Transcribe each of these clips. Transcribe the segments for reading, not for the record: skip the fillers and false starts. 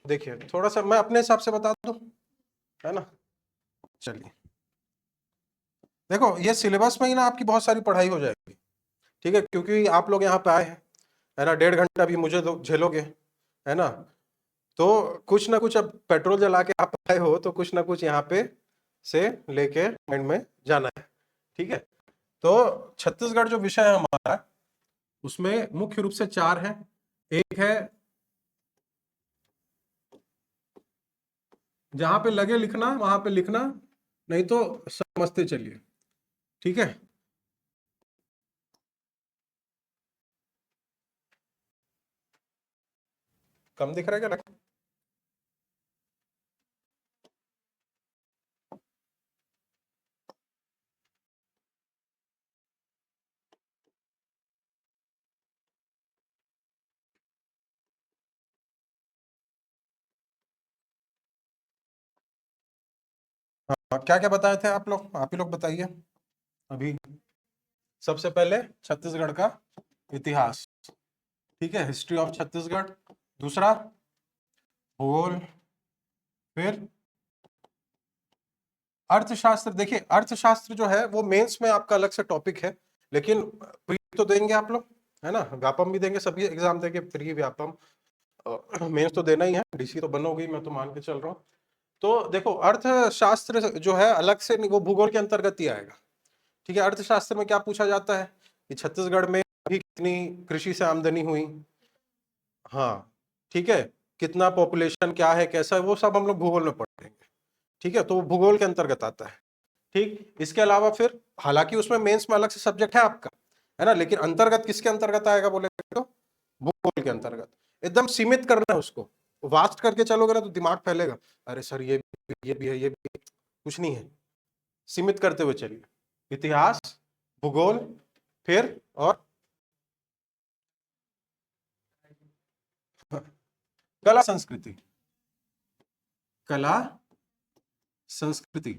देखिए थोड़ा सा मैं अपने हिसाब से बता दूं, है ना। चलिए देखो, ये सिलेबस में ही ना आपकी बहुत सारी पढ़ाई हो जाएगी, ठीक है, क्योंकि आप लोग यहाँ पे आए हैं, है ना, 1.5 घंटा भी मुझे झेलोगे, है ना। तो कुछ ना कुछ, अब पेट्रोल जला के आप आए हो तो कुछ ना कुछ यहाँ पे से लेके माइंड में जाना है, ठीक है। तो छत्तीसगढ़ जो विषय है हमारा, उसमें मुख्य रूप से 4 हैं। एक है जहां पे लगे लिखना वहां पे लिखना, नहीं तो समझते चलिए, ठीक है। कम दिख रहा है क्या? हाँ, क्या क्या बताए थे आप लोग? आप ही लोग बताइए अभी। सबसे पहले छत्तीसगढ़ का इतिहास, ठीक है, हिस्ट्री ऑफ छत्तीसगढ़। दूसरा भूगोल, फिर अर्थशास्त्र। देखिए अर्थशास्त्र जो है वो मेंस में आपका अलग से टॉपिक है, लेकिन प्री तो देंगे आप लोग, है ना, व्यापम भी देंगे, सभी एग्जाम देंगे, प्री व्यापम मेंस तो देना ही है, डीसी तो बनोगी, मैं तो मान के चल रहा हूँ। तो देखो अर्थशास्त्र जो है अलग से नहीं, वो भूगोल के अंतर्गत ही आएगा, ठीक है। अर्थशास्त्र में क्या पूछा जाता है कि छत्तीसगढ़ में अभी कितनी कृषि से आमदनी हुई, हाँ, ठीक है, कितना पॉपुलेशन क्या है कैसा है, वो सब हम लोग भूगोल में पढ़ेंगे, ठीक है। तो वो भूगोल के अंतर्गत आता है, ठीक। इसके अलावा फिर हालांकि उसमें मेंस में अलग से सब्जेक्ट है आपका, है ना, लेकिन अंतर्गत किसके अंतर्गत आएगा बोले तो भूगोल के अंतर्गत। एकदम सीमित करना है उसको, वास्ट करके चलोगे ना तो दिमाग फैलेगा, अरे सर ये भी है, ये भी है। कुछ नहीं है, सीमित करते हुए चलिए। इतिहास, भूगोल, फिर और कला संस्कृति, कला संस्कृति,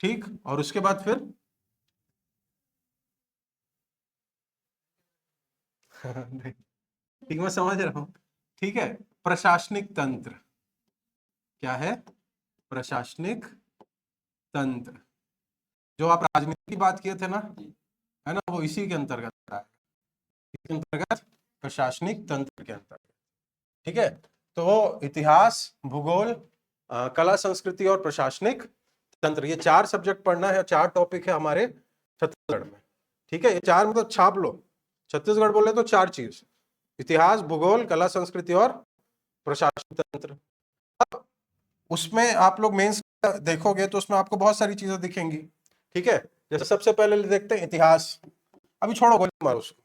ठीक। और उसके बाद फिर नहीं, ठीक, मैं समझ रहा हूं, ठीक है। प्रशासनिक तंत्र, क्या है? प्रशासनिक तंत्र। जो आप राजनीति की बात किए थे ना, है ना, वो इसी के अंतर्गत आएगा, इसके अंतर्गत, प्रशासनिक तंत्र के अंतर्गत, ठीक है। तो इतिहास, भूगोल, कला संस्कृति और प्रशासनिक तंत्र, ये 4 सब्जेक्ट पढ़ना है, 4 टॉपिक है हमारे छत्तीसगढ़ में, ठीक है। ये 4 मतलब छाप लो, छत्तीसगढ़ बोले तो 4 चीज, इतिहास, भूगोल, कला संस्कृति और प्रशासनिक तंत्र। अब उसमें आप लोग मेंस देखोगे तो उसमें आपको बहुत सारी चीजें दिखेंगी, ठीक है। जैसे सबसे पहले देखते हैं इतिहास, अभी छोड़ो गोली मारो उसको,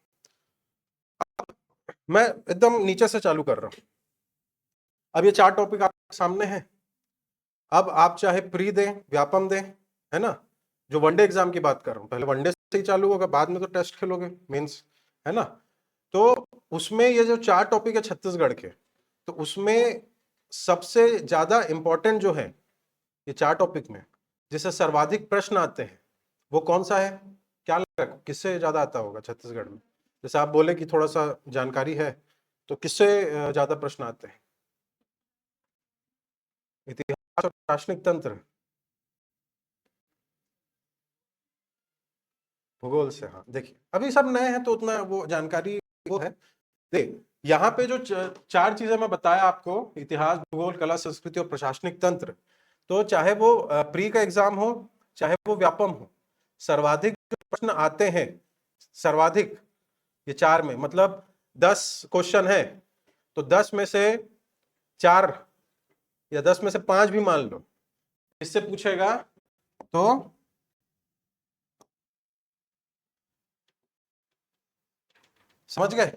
मैं एकदम नीचे से चालू कर रहा हूं। अब ये 4 टॉपिक आपके सामने हैं। अब आप चाहे प्री दें, व्यापम दें, है ना, जो वनडे एग्जाम की बात कर रहा हूं, पहले वनडे से ही चालू होगा, बाद में तो टेस्ट खेलोगे मेंस, है ना। तो उसमें ये जो 4 टॉपिक है छत्तीसगढ़ के, तो उसमें सबसे ज्यादा इंपॉर्टेंट जो है ये 4 टॉपिक में, जिससे सर्वाधिक प्रश्न आते हैं, वो कौन सा है? क्या लगता है किससे ज्यादा आता होगा छत्तीसगढ़ में? जैसे आप बोले कि थोड़ा सा जानकारी है, तो किससे ज्यादा प्रश्न आते हैं? इतिहास और दार्शनिक तंत्र, भूगोल से, हाँ। देखिए अभी सब नए हैं तो उतना वो जानकारी वो है। देख यहाँ पे जो 4 चीजें मैं बताया आपको, इतिहास, भूगोल, कला संस्कृति और प्रशासनिक तंत्र, तो चाहे वो प्री का एग्जाम हो, चाहे वो व्यापम हो, सर्वाधिक जो प्रश्न आते हैं, सर्वाधिक ये 4 में, मतलब 10 क्वेश्चन है, तो 10 में से 4 या 10 में से 5 भी मान लो इससे पूछेगा, तो समझ गए,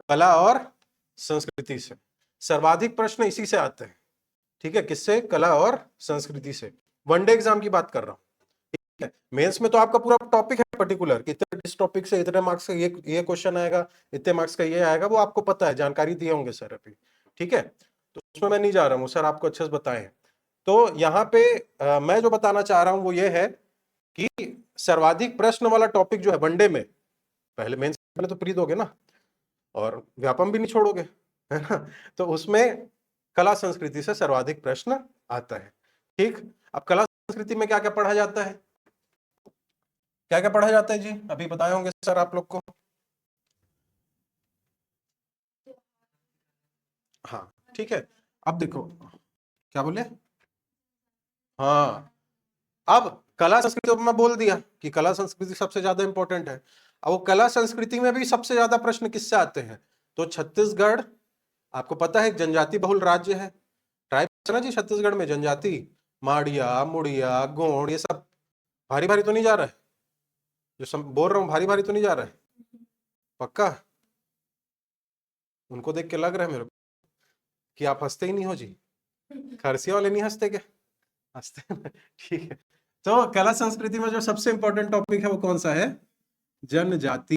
कला और संस्कृति से सर्वाधिक प्रश्न इसी से आते हैं, ठीक है। किससे? कला और संस्कृति से। वनडे एग्जाम की बात कर रहा हूं, ठीक है। मेंस में तो आपका पूरा टॉपिक है पर्टिकुलर, कि इस टॉपिक से इतने मार्क्स का ये क्वेश्चन आएगा, इतने मार्क्स का ये आएगा, वो आपको पता है, जानकारी दिए होंगे सर अभी, ठीक है। तो उसमें मैं नहीं जा रहा हूँ, सर आपको अच्छे से बताए हैं। तो यहाँ पे मैं जो बताना चाह रहा हूं वो ये है कि सर्वाधिक प्रश्न वाला टॉपिक जो है वनडे में, पहले मेंस पहले तो प्री दोगे ना, और व्यापम भी नहीं छोड़ोगे, है ना। तो उसमें कला संस्कृति से सर्वाधिक प्रश्न आता है। ठीक, अब कला संस्कृति में क्या क्या पढ़ा जाता है, क्या क्या पढ़ा जाता है जी, अभी बताए होंगे सर आप लोग को। हाँ ठीक है, अब देखो क्या बोले, हाँ अब कला संस्कृति तो मैं बोल दिया कि कला संस्कृति सबसे ज्यादा इंपॉर्टेंट है। अब वो कला संस्कृति में भी सबसे ज्यादा प्रश्न किससे आते हैं, तो छत्तीसगढ़ आपको पता है एक जनजाति बहुल राज्य है, ट्राइब्स है ना जी छत्तीसगढ़ में, जनजाति माड़िया मुड़िया गोंड, ये सब भारी भारी तो नहीं जा रहा है, जो बोल रहा हूँ भारी भारी तो नहीं जा रहा है, पक्का। उनको देख के लग रहा है मेरे को कि आप हंसते ही नहीं हो जी, खरसिया वाले नहीं हंसते क्या, हंसते हैं ना? ठीक है, तो कला संस्कृति में जो सबसे इंपॉर्टेंट टॉपिक है वो कौन सा है, जनजाति।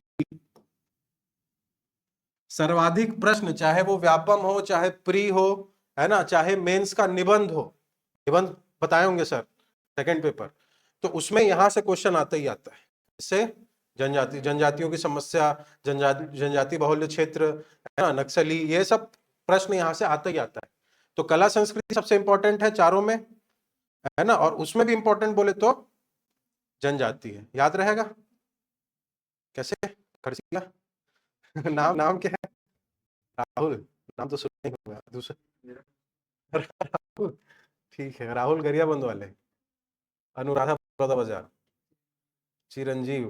सर्वाधिक प्रश्न, चाहे वो व्यापम हो चाहे प्री हो, है ना, चाहे मेंस का निबंध हो, निबंध बताए होंगे सर सेकंड पेपर, तो उसमें यहां से क्वेश्चन आता ही आता है। इससे जनजाति, जनजातियों की समस्या, जनजाति बहुल्य क्षेत्र, है ना, नक्सली, ये सब प्रश्न यहां से आता ही आता है। तो कला संस्कृति सबसे इंपॉर्टेंट है चारों में, है ना, और उसमें भी इंपॉर्टेंट बोले तो जनजाति है, याद रहेगा कैसे, खरसिया नाम नाम क्या है, राहुल, नाम तो सुना ही होगा दूसरा राहुल, ठीक है, राहुल गरियाबंद वाले, अनुराधा बड़ौदा बाजार, चिरंजीव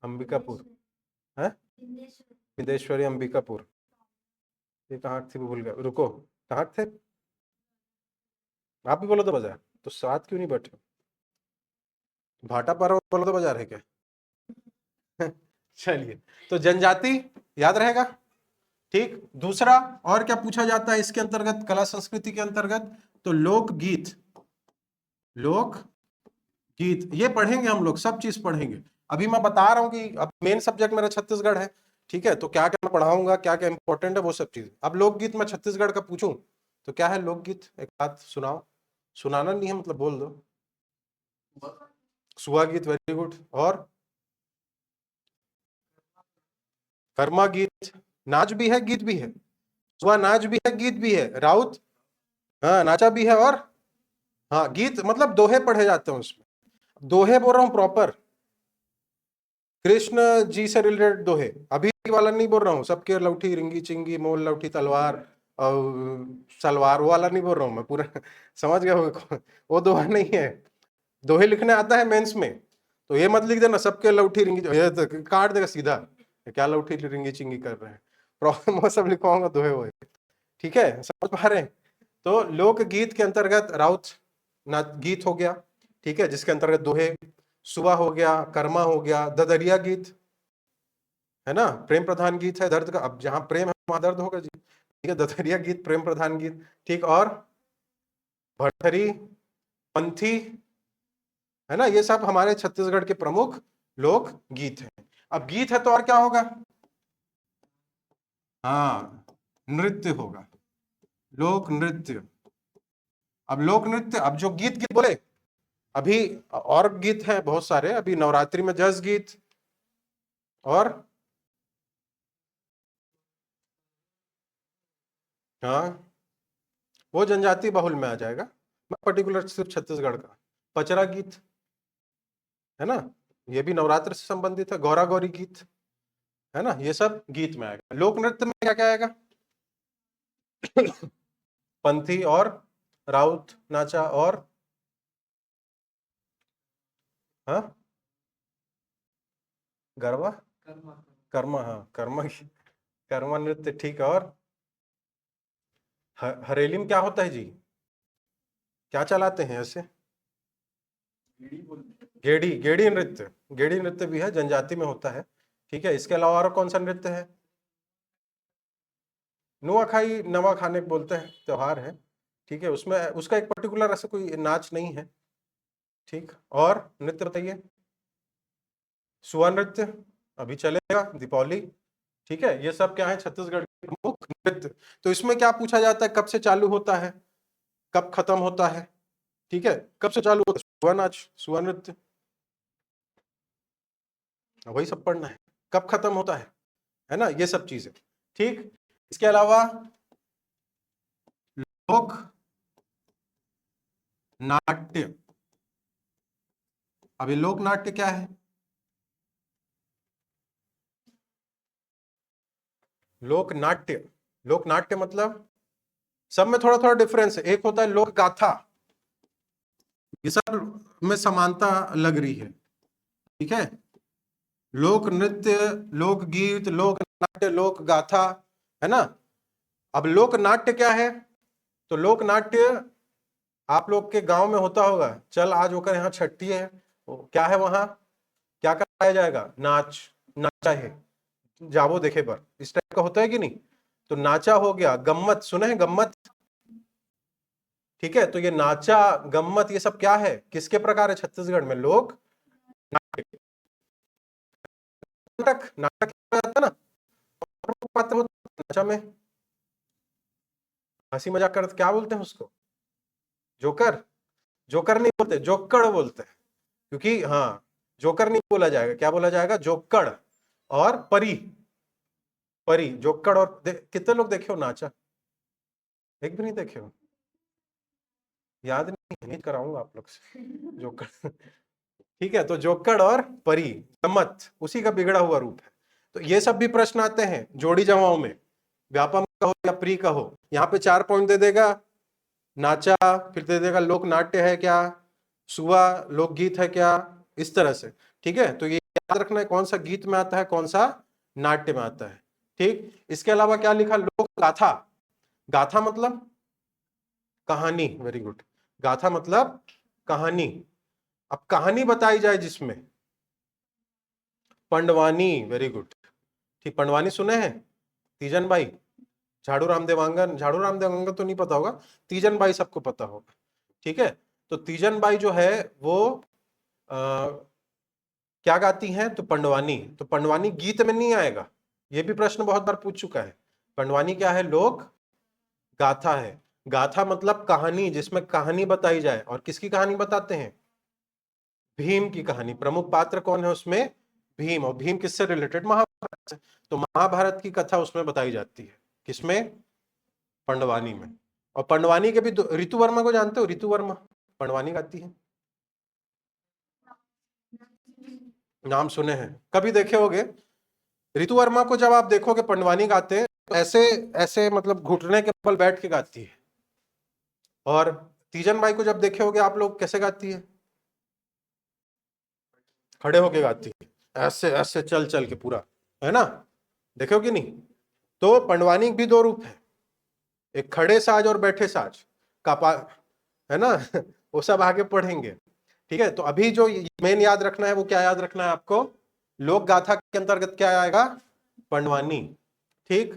अंबिकापुर, है विदेश्वरी अंबिकापुर, ये कहाँ थी वो भूल गया, रुको कहाँ थे, आप भी बोलो तो बाजार, तो साथ क्यों नहीं बैठे, भाटा पर बोलो तो बाजार है क्या चलिए, तो जनजाति याद रहेगा। ठीक, दूसरा और क्या पूछा जाता है इसके अंतर्गत, कला संस्कृति के अंतर्गत, तो लोकगीत, लोक गीत, ये पढ़ेंगे हम लोग, सब चीज पढ़ेंगे। अभी मैं बता रहा हूँ कि अब मेन सब्जेक्ट मेरा छत्तीसगढ़ है, ठीक है, तो क्या क्या मैं पढ़ाऊंगा, क्या क्या इंपॉर्टेंट है वो सब चीज। अब लोकगीत में छत्तीसगढ़ का पूछूं तो क्या है लोकगीत, एक बात सुनाओ, सुनाना नहीं है मतलब बोल दो, सुहा गीत, वेरी गुड, और कर्मा गीत, नाच भी है गीत भी है, सुहा नाच भी है गीत भी है, राउत हाँ नाचा भी है, और हाँ गीत मतलब दोहे पढ़े जाते हैं उसमें, दोहे बोल रहा हूँ प्रॉपर, कृष्ण जी से रिलेटेड दोहे, अभी वाला नहीं बोल रहा हूँ, सबके लौठी रिंगी चिंगी मोल लौठी तलवार और सलवार, वो वाला नहीं बोल रहा हूँ मैं पूरा समझ गया वो दोहा नहीं है, दोहे लिखने आता है मेंस में, तो ये मत लिख देना सबके लौठी रिंगी, ये तो काट देगा सीधा, क्या लौठी रिंगी चिंगी कर रहे हैं, प्रॉब्लम वो सब लिखवाऊंगा दोहे वो, ठीक है, समझ पा रहे हैं। तो लोक गीत के अंतर्गत राउत ना गीत हो गया, ठीक है, जिसके अंतर्गत दोहे, सुबह हो गया, कर्मा हो गया, ददरिया गीत, है ना, प्रेम प्रधान गीत है, दर्द का, अब जहां प्रेम है वहां दर्द होगा जी, ठीक है, ददरिया गीत प्रेम प्रधान गीत, ठीक, और भरथरी, पंथी, है ना, ये सब हमारे छत्तीसगढ़ के प्रमुख लोक गीत हैं। अब गीत है तो और क्या होगा, हाँ नृत्य होगा, लोक नृत्य। अब लोक नृत्य, अब जो गीत गीत बोले, अभी और गीत हैं बहुत सारे, अभी नवरात्रि में जस गीत, और हाँ वो जनजाति बहुल में आ जाएगा, मैं पर्टिकुलर सिर्फ छत्तीसगढ़ का, पचरा गीत, है ना, ये भी नवरात्र से संबंधित है, गौरा गौरी गीत, है ना, ये सब गीत में आएगा। लोक नृत्य में क्या क्या आएगा पंथी और राउत नाचा, और हाँ गरबा, कर्मा, हाँ कर्मा, कर्मा नृत्य, ठीक है, और हरेली में क्या होता है जी, क्या चलाते हैं ऐसे, गेड़ी, गेड़ी नृत्य, गेड़ी नृत्य भी है, जनजाति में होता है, ठीक है, इसके अलावा और कौन सा नृत्य है, नुआखाई नवा खाने को बोलते हैं, त्योहार है, ठीक है, उसमें उसका एक पर्टिकुलर ऐसा कोई नाच नहीं है, ठीक, और नृत्य बताइए, सुआ नृत्य अभी चलेगा, दीपावली, ठीक है, ये सब क्या है छत्तीसगढ़ के प्रमुख नृत्य। तो इसमें क्या पूछा जाता है, कब से चालू होता है, कब खत्म होता है, ठीक है, कब से चालू होता है, सुआ नाच, सुआ नृत्य, वही सब पढ़ना है, कब खत्म होता है ना, ये सब चीजें, ठीक, इसके अलावा लोक नाट्य। अभी लोक नाट्य क्या है? लोक नाट्य, लोक नाट्य मतलब सब में थोड़ा थोड़ा डिफरेंस है। एक होता है लोक गाथा, ये सब में समानता लग रही है, ठीक है। लोक नृत्य, लोक गीत, लोक नाट्य, लोक गाथा, है ना। अब लोक नाट्य क्या है? तो लोक नाट्य आप लोग के गांव में होता होगा, चल आज होकर यहाँ छठी है, क्या है वहां, क्या कराया जाएगा? नाच, नाचा है, जावो देखे पर, इस टाइप का होता है कि नहीं। तो नाचा हो गया, गम्मत सुने हैं, गम्मत, ठीक है। तो ये नाचा, गम्मत, ये सब क्या है, किसके प्रकार है छत्तीसगढ़ में? लोक नाट्य। नाटक, नाटक क्या होता है ना, पात्र होता है नाचा में, हंसी मजाक कर, क्या बोलते हैं उसको? जोकर, जोकर नहीं बोलते, जोक्कड़ बोलते हैं, क्योंकि हाँ, जोकर नहीं बोला जाएगा, क्या बोला जाएगा? जोक्कड़ और परी, परी, जोक्कड़ और कितने लोग देखे हो नाचा? एक भी नहीं देखे हो? याद नहीं कराऊंगा आप लोग से जोक्कड़ ठीक है, तो जोक्कड़ और परी, गम्मत उसी का बिगड़ा हुआ रूप है। तो ये सब भी प्रश्न आते हैं जोड़ी जमाओं में, व्यापम कहो या प्री कहो। यहाँ पे 4 पॉइंट दे देगा, नाचा, फिर दे देगा लोक नाट्य है क्या, सुआ लोकगीत है क्या, इस तरह से, ठीक है। तो ये याद रखना है कौन सा गीत में आता है, कौन सा नाट्य में आता है, ठीक। इसके अलावा क्या लिखा? लोक गाथा, गाथा मतलब कहानी, वेरी गुड, गाथा मतलब कहानी। अब कहानी बताई जाए जिसमें, पंडवानी, वेरी गुड, ठीक, पंडवानी सुने हैं? तीजन बाई, झाड़ू राम देवांगन, झाड़ू राम देवांगन तो नहीं पता होगा, तीजन बाई सबको पता होगा, ठीक है। तो तीजन बाई जो है वो क्या गाती हैं? तो पंडवानी। तो पंडवानी गीत में नहीं आएगा, ये भी प्रश्न बहुत बार पूछ चुका है। पंडवानी क्या है? लोक गाथा है। गाथा मतलब कहानी, जिसमें कहानी बताई जाए, और किसकी कहानी बताते हैं? भीम की कहानी। प्रमुख पात्र कौन है उसमें? भीम। और भीम किससे रिलेटेड? महाभारत से। तो महाभारत की कथा उसमें बताई जाती है, किसमें? पंडवानी में। और पंडवानी के भी ऋतु वर्मा को जानते हो? ऋतु वर्मा पंडवानी गाती है, नाम सुने हैं, कभी देखे होगे। ऋतु वर्मा को जब आप देखोगे पंडवानी गाते हैं, तो ऐसे ऐसे मतलब घुटने के बल बैठ के गाती है। और तीजन बाई को जब देखे होगे आप लोग, कैसे गाती है? खड़े होके गाती है, ऐसे ऐसे चल चल के पूरा, है ना, देखे हो कि नहीं। तो पंडवानी भी दो रूप है, एक खड़े साज और बैठे साज का है ना वो सब आगे पढ़ेंगे, ठीक है। तो अभी जो मेन याद रखना है वो क्या याद रखना है आपको? लोक गाथा के अंतर्गत क्या आएगा? पंडवानी, ठीक।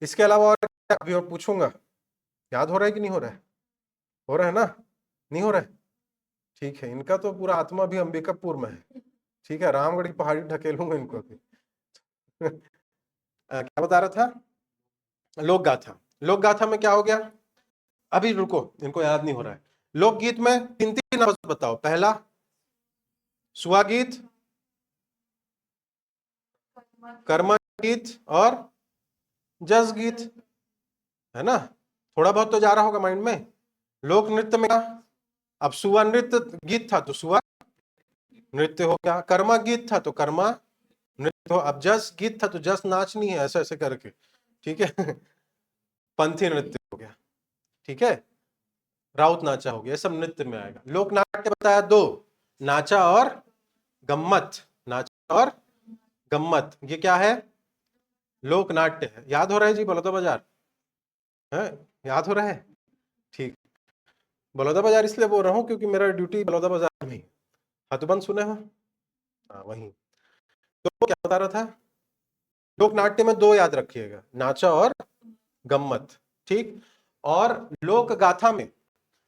इसके अलावा और क्या अभी और पूछूंगा? याद हो रहा है कि नहीं हो रहा है? हो रहा है ना? नहीं हो रहा है? ठीक है, इनका तो पूरा आत्मा भी अंबिकापुर में है, ठीक है, रामगढ़ की पहाड़ी ढकेलूंगा इनको अभी क्या बता रहा था? लोक गाथा, लोक गाथा में क्या हो गया? अभी रुको, इनको याद नहीं हो रहा है। लोकगीत में तीन तीन लफ्ज बताओ। पहला सुआ गीत, कर्मा गीत और जस गीत, है ना। थोड़ा बहुत तो जा रहा होगा माइंड में। लोक नृत्य में क्या? अब सुआ नृत्य गीत था तो सुआ नृत्य हो गया, कर्मा गीत था तो कर्मा नृत्य हो, अब जस गीत था तो जस नाच नहीं है, ऐसे ऐसे करके, ठीक है पंथी नृत्य हो गया, ठीक है, राउत नाचा हो गया, सब नृत्य में आएगा। लोक नाट्य बताया दो, नाचा और गम्मत, नाचा और गम्मत, ये क्या है? लोक नाट्य है। याद हो रहा है जी? बलौदा बाजार है, याद हो रहा है, ठीक। बलौदा बाजार इसलिए बोल रहा हूँ क्योंकि मेरा ड्यूटी बलौदा बाजार में ही। हथबंद सुने हो? हाँ वही। तो क्या बता रहा था? लोक नाट्य में दो याद रखिएगा, नाचा और गम्मत, ठीक। और लोक गाथा में,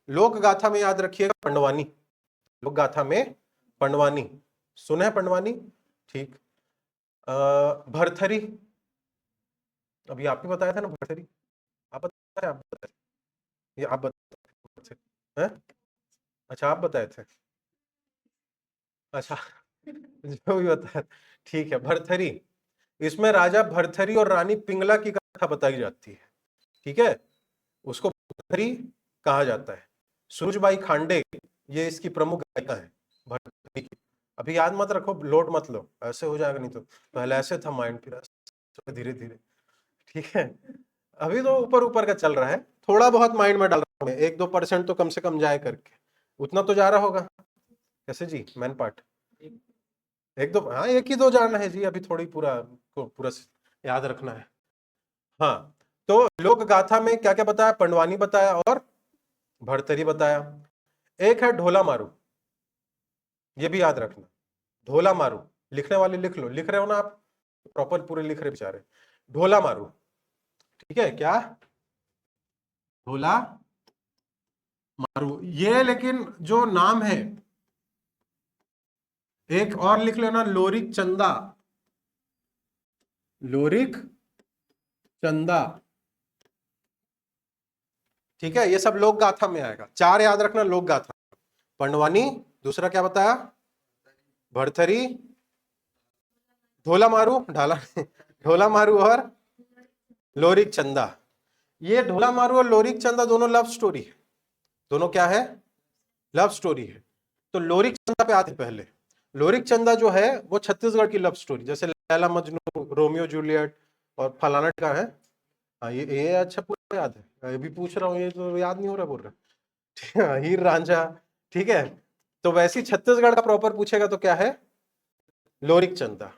लोक गाथा में याद रखिएगा पंडवानी, लोक गाथा में पंडवानी, सुने हैं पंडवानी, ठीक। भरथरी, अभी आप ही बताया था ना भरथरी, आप बताए, आप बताए, ये आप बताए थे, हैं? अच्छा आप बताए थे, अच्छा जो भी बताया, ठीक है, भरथरी, इसमें राजा भर्तृहरि और रानी पिंगला की कथा बताई जाती है, ठीक है। उसको भर्तृहरि कहा जाता है। सूरजबाई खांडे ये इसकी प्रमुख गायिका है भर्तृहरि की। अभी याद मत रखो, लोड मत लो, ऐसे हो जाएगा नहीं तो पहले ऐसे था माइंड, फिर धीरे धीरे, ठीक है। अभी तो ऊपर ऊपर का चल रहा है, थोड़ा बहुत माइंड में डाल रहा हूँ, 1-2% तो कम से कम जाए करके, उतना तो जा रहा होगा। कैसे जी मैन पार्ट? एक दो, हाँ 1 ही 2 जाना है जी, अभी थोड़ी पूरा को पूरा याद रखना है। हाँ, तो लोक गाथा में क्या क्या बताया? पंडवानी बताया और भर्तृहरि बताया। एक है ढोला मारू, ये भी याद रखना। ढोला मारू, लिखने वाले लिख लो, लिख रहे हो ना आप? प्रॉपर पूरे लिख रहे बेचारे। ढोला मारू, ठीक है क्या? ढोला मारू, ये लेकिन जो नाम है, एक और लिख लेना, लोरिक चंदा। लोरिक चंदा, ठीक है। ये सब लोक गाथा में आएगा। 4 याद रखना लोक गाथा। पंडवानी, दूसरा क्या बताया? भर्तृहरि, ढोला मारू, ढोला मारू और लोरिक चंदा। ये ढोला मारू और लोरिक चंदा दोनों लव स्टोरी है। दोनों क्या है? लव स्टोरी है। तो लोरिक चंदा पे आते पहले। लोरिक चंदा जो है वो छत्तीसगढ़ की लव स्टोरी, जैसे लैला मजनू, रोमियो जूलियट और फलाना का है। हाँ ये अच्छा पूरा याद है, ये भी पूछ रहा हूँ, ये तो याद नहीं हो रहा बोल रहा। हीर रांझा, ठीक है। तो वैसे छत्तीसगढ़ का प्रॉपर पूछेगा तो क्या है? लोरिक चंदा,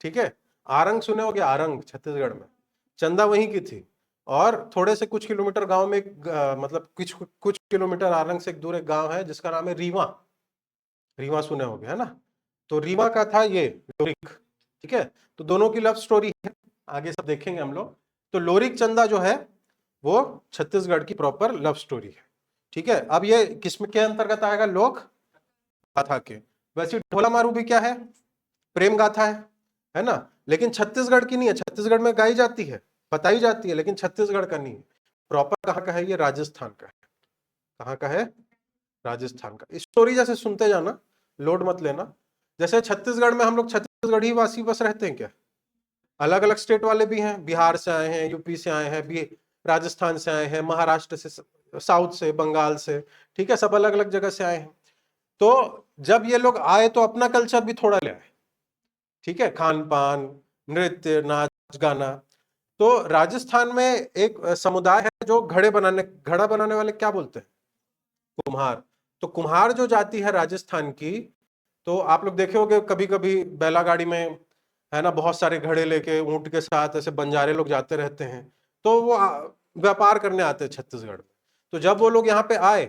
ठीक है। आरंग सुने होगे, आरंग छत्तीसगढ़ में, चंदा वहीं की थी। और थोड़े से कुछ किलोमीटर गांव में मतलब कुछ कुछ किलोमीटर आरंग से एक दूर एक गांव है जिसका नाम है रीवा। रीवा सुने होगे, है ना? तो रीवा का था ये लोरिक, ठीक है। तो दोनों की लव स्टोरी है, आगे सब देखेंगे हम लोग। तो लोरिक चंदा जो है वो छत्तीसगढ़ की प्रॉपर लव स्टोरी है, ठीक है। अब ये किसमें के अंतर्गत आएगा? लोक गाथा के। वैसे ढोला मारू भी क्या है? प्रेम गाथा है ना? लेकिन छत्तीसगढ़ की नहीं है, छत्तीसगढ़ में गाई जाती है, बताई जाती है, लेकिन छत्तीसगढ़ का नहीं है। प्रॉपर कहाँ का है? ये राजस्थान का है। कहाँ का है? राजस्थान का। स्टोरी जैसे सुनते जाना, लोड मत लेना। जैसे छत्तीसगढ़ में हम लोग छत्तीसगढ़ी वासी बस रहते हैं क्या? अलग अलग स्टेट वाले भी हैं, बिहार से आए हैं, यूपी से आए हैं, भी राजस्थान से आए हैं, महाराष्ट्र से, साउथ से, बंगाल से, ठीक है। सब अलग अलग जगह से आए हैं। तो जब ये लोग आए तो अपना कल्चर भी थोड़ा ले आए, ठीक है। खान पान, नृत्य, नाच गाना। तो राजस्थान में एक समुदाय है जो घड़ा बनाने वाले क्या बोलते हैं? कुम्हार। तो कुम्हार जो जाति है राजस्थान की, तो आप लोग देखे होंगे कभी कभी बैला गाड़ी में, है ना, बहुत सारे घड़े लेके ऊंट के साथ ऐसे बंजारे लोग जाते रहते हैं। तो वो व्यापार करने आते हैं छत्तीसगढ़ में। तो जब वो लोग यहाँ पे आए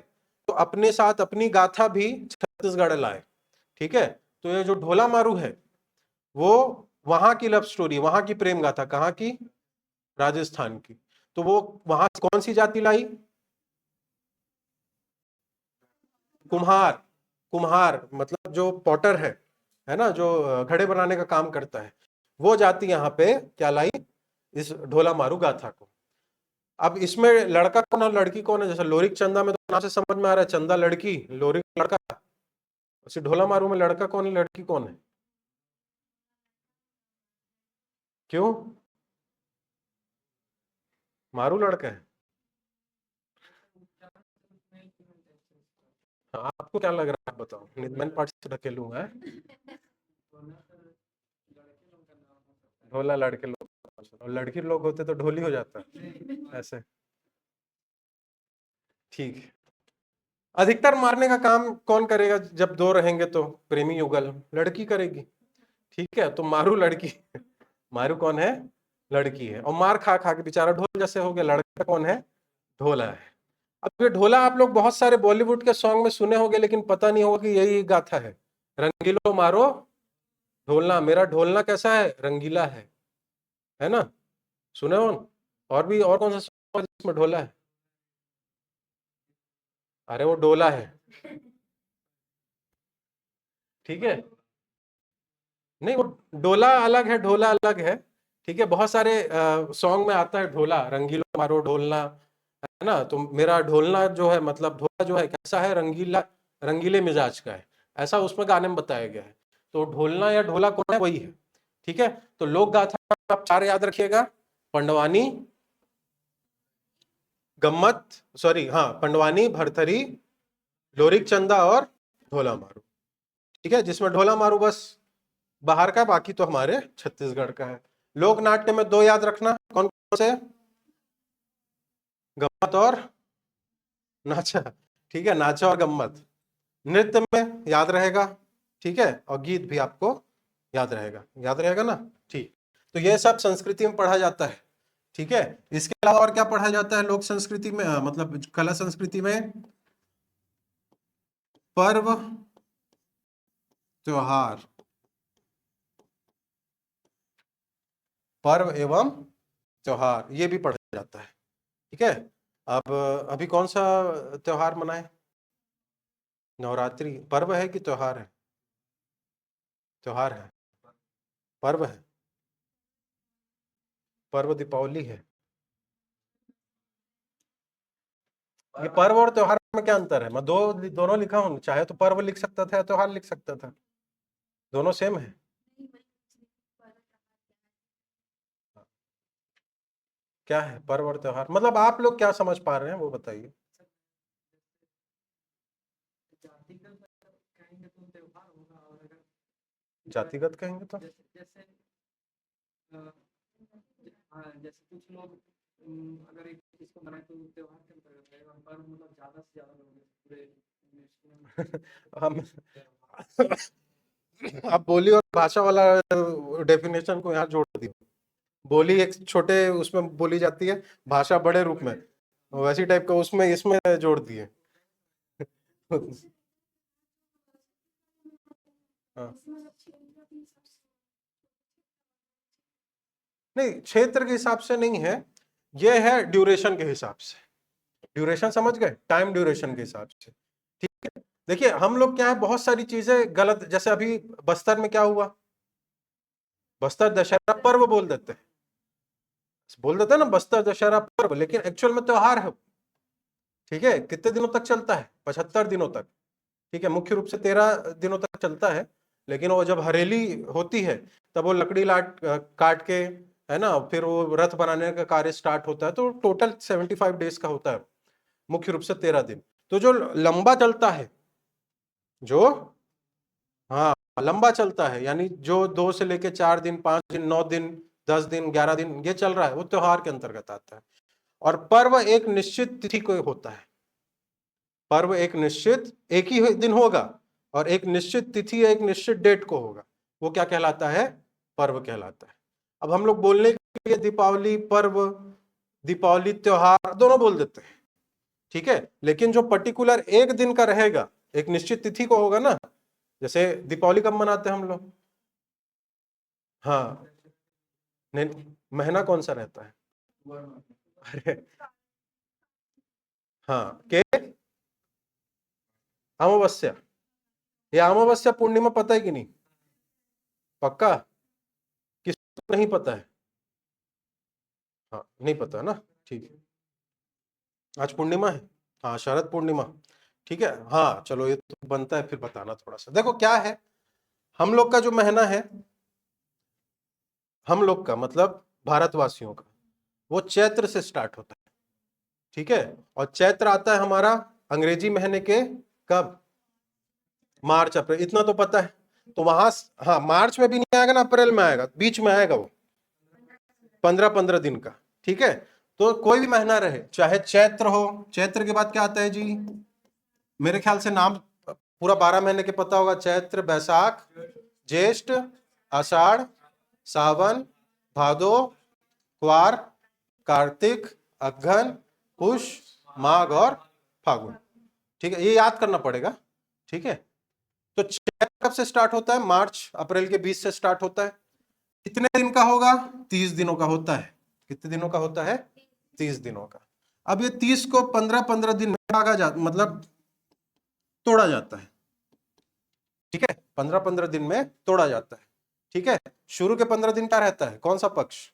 तो अपने साथ अपनी गाथा भी छत्तीसगढ़ लाए, ठीक है। तो ये जो ढोला मारू है वो वहां की लव स्टोरी, वहां की प्रेम गाथा, कहाँ की? राजस्थान की। तो वो वहां कौन सी जाति लाई? कुम्हार। कुम्हार मतलब जो पॉटर है ना, जो घड़े बनाने का काम करता है, वो जाति यहाँ पे क्या लाई? इस ढोला मारू गाथा को। अब इसमें लड़का कौन है लड़की कौन है? जैसे लोरिक चंदा में तो नाम से समझ में आ रहा है, चंदा लड़की, लोरिक लड़का। उसी ढोला मारू में लड़का कौन है लड़की कौन है? क्यों? मारू लड़का है। हाँ, आपको क्या लग रहा है बताओ, मैंने पार्ट से ढकेलूंगा है? ढोला लड़के लोग, और लड़की लोग होते तो ढोली हो जाता ऐसे, ठीक है। अधिकतर मारने का काम कौन करेगा? जब दो रहेंगे तो प्रेमी युगल, लड़की करेगी, ठीक है। तो मारू लड़की, मारू कौन है? लड़की है। और मार खा खा के बेचारा ढोल जैसे हो गया। लड़का कौन है? ढोला है। अब ये ढोला आप लोग बहुत सारे बॉलीवुड के सॉन्ग में सुने होंगे, लेकिन पता नहीं होगा कि यही गाथा है। रंगीलो मारो ढोलना, मेरा ढोलना कैसा है? रंगीला है ना? सुने हो? और भी और कौन सा सॉन्ग जिसमें ढोला है? अरे वो डोला है, ठीक है। नहीं, वो डोला अलग है, ढोला अलग है, ठीक है। बहुत सारे सॉन्ग में आता है ढोला, रंगीलो मारो ढोलना, है ना। तो मेरा ढोलना जो है, मतलब ढोला जो है कैसा है? रंगीला, रंगीले मिजाज का है, ऐसा उसमें गाने में बताया गया है। तो ढोलना या ढोला कौन है? वही है, ठीक है, तो लोक गाथा आप 4 याद रखिएगा, पंडवानी, गम्मत, सॉरी हाँ, पंडवानी, भरथरी, लोरिक चंदा और ढोला मारू। ठीक है, जिसमें ढोला मारू बस बाहर का, बाकी तो हमारे छत्तीसगढ़ का है। लोक नाट्य में 2 याद रखना, कौन कौन से? गम्मत और नाचा। ठीक है, नाचा और गम्मत। नृत्य में याद रहेगा, ठीक है, और गीत भी आपको याद रहेगा ना। ठीक, तो ये सब संस्कृति में पढ़ा जाता है। ठीक है, इसके अलावा और क्या पढ़ा जाता है लोक संस्कृति में, मतलब कला संस्कृति में? पर्व त्योहार, पर्व एवं त्योहार, ये भी पढ़ा जाता है। ठीक है, अब अभी कौन सा त्योहार मनाए? नवरात्रि पर्व है कि त्योहार है? त्योहार है, पर्व है, पर्व दीपावली है। ये पर्व और त्योहार में क्या अंतर है? मैं दोनों लिखा हूं, चाहे तो पर्व लिख सकता था या त्योहार लिख सकता था, दोनों सेम है। क्या है पर्व और त्योहार? मतलब आप लोग क्या समझ पा रहे हैं वो बताइए। जातिगत कहेंगे तो जैसे कुछ लोग अगर एक चीज को बनाए तो त्योहार के अंतर्गत है, और पर्व मतलब ज्यादा से ज्यादा लोग पूरे हम आप बोली और भाषा वाला डेफिनेशन को यहाँ जोड़ दी। बोली एक छोटे उसमें बोली जाती है, भाषा बड़े रूप में, वैसी टाइप का उसमें इसमें जोड़ दिए। हाँ। नहीं, क्षेत्र के हिसाब से नहीं है, ये है ड्यूरेशन के हिसाब से। ड्यूरेशन समझ गए, टाइम ड्यूरेशन के हिसाब से। ठीक है, देखिए हम लोग क्या है, बहुत सारी चीजें गलत, जैसे अभी बस्तर में क्या हुआ, बस्तर दशहरा पर्व बोल देते हैं ना, बस्तर दशहरा पर्व, लेकिन एक्चुअल में त्योहार है। ठीक है, कितने दिनों तक चलता है? 75 दिनों तक। ठीक है, मुख्य रूप से 13 दिनों तक चलता है, लेकिन वो जब हरेली होती है तब वो लकड़ी काट के, है ना, फिर वो रथ बनाने का कार्य स्टार्ट होता है, तो टोटल 75 डेज का होता है, मुख्य रूप से 13 दिन। तो जो लंबा चलता है, जो हाँ लंबा चलता है, यानी जो 2 से लेके 4 दिन, 5 दिन, 9 दिन, 10 दिन, 11 दिन ये चल रहा है, वो त्योहार के अंतर्गत आता है। और पर्व एक निश्चित तिथि को होता है, पर्व एक निश्चित एक ही दिन होगा और एक निश्चित तिथि, एक निश्चित डेट को होगा, वो क्या कहलाता है? पर्व कहलाता है। अब हम लोग बोलने के लिए दीपावली पर्व, दीपावली त्योहार दोनों बोल देते हैं। ठीक है, लेकिन जो पर्टिकुलर एक दिन का रहेगा, एक निश्चित तिथि को होगा ना, जैसे दीपावली कब मनाते हैं हम लोग? हाँ, नहीं, महीना कौन सा रहता है? अरे हाँ, के अमावस्या, ये अमावस्या पूर्णिमा पता है कि नहीं? पक्का? किसको नहीं पता है? हाँ, नहीं पता ना, ठीक है। आज पूर्णिमा है, हाँ, शरद पूर्णिमा। ठीक है, हाँ चलो, ये तो बनता है फिर बताना थोड़ा सा। देखो क्या है, हम लोग का जो महीना है, हम लोग का मतलब भारतवासियों का, वो चैत्र से स्टार्ट होता है। ठीक है, और चैत्र आता है हमारा अंग्रेजी महीने के कब? मार्च अप्रैल, इतना तो पता है। तो वहां हाँ, मार्च में भी नहीं आएगा ना, अप्रैल में आएगा, बीच में आएगा वो 15-15 दिन का। ठीक है, तो कोई भी महीना रहे, चाहे चैत्र हो, चैत्र के बाद क्या आता है जी? मेरे ख्याल से नाम पूरा 12 महीने के पता होगा, चैत्र, बैसाख, ज्येष्ठ, आषाढ़, सावन, भादो, क्वार, कार्तिक, अगहन, पुष, माघ और फागुन। ठीक है, ये याद करना पड़ेगा। ठीक है, तो चैत्र कब से स्टार्ट होता है? मार्च अप्रैल के बीच से स्टार्ट होता है। कितने दिन का होगा? 30 दिनों का होता है। कितने दिनों का होता है? 30 दिनों का। अब ये 30 को 15-15 दिन में भागा जाता, मतलब तोड़ा जाता है। ठीक है, 15-15 दिन में तोड़ा जाता है। ठीक है, शुरू के 15 दिन क्या रहता है, कौन सा पक्ष?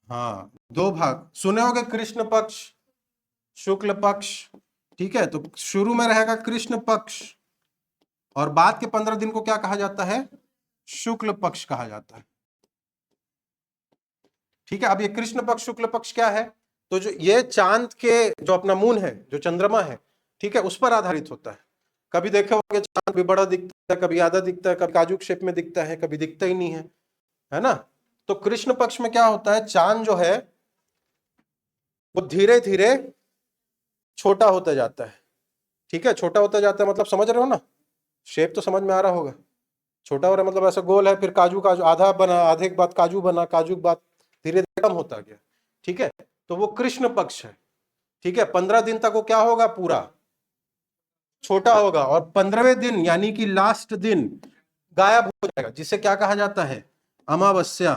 हाँ, 2 भाग सुने होंगे, कृष्ण पक्ष, शुक्ल पक्ष। ठीक है, तो शुरू में रहेगा कृष्ण पक्ष, और बाद के 15 दिन को क्या कहा जाता है? शुक्ल पक्ष कहा जाता है। ठीक है, अब ये कृष्ण पक्ष शुक्ल पक्ष क्या है? तो जो ये चांद के जो अपना मून है, जो चंद्रमा है, ठीक है, उस पर आधारित होता है। कभी देखे होंगे चांद भी बड़ा दिखता है, कभी आधा दिखता है, कभी काजू शेप में दिखता है, कभी दिखता ही नहीं है ना? तो कृष्ण पक्ष में क्या होता है, चांद जो है वो धीरे धीरे छोटा होता जाता है। ठीक है, छोटा होता जाता है मतलब समझ रहे हो ना? शेप तो समझ में आ रहा होगा। छोटा हो रहा है मतलब ऐसा गोल है, फिर काजू काजू आधा बना, आधे के बाद काजू बना, काजू के बाद धीरे धीरे कम होता गया। ठीक है, तो वो कृष्ण पक्ष है। ठीक है, 15 दिन तक वो क्या होगा, पूरा छोटा होगा, और 15वें दिन यानी कि लास्ट दिन गायब हो जाएगा, जिसे क्या कहा जाता है, अमावस्या।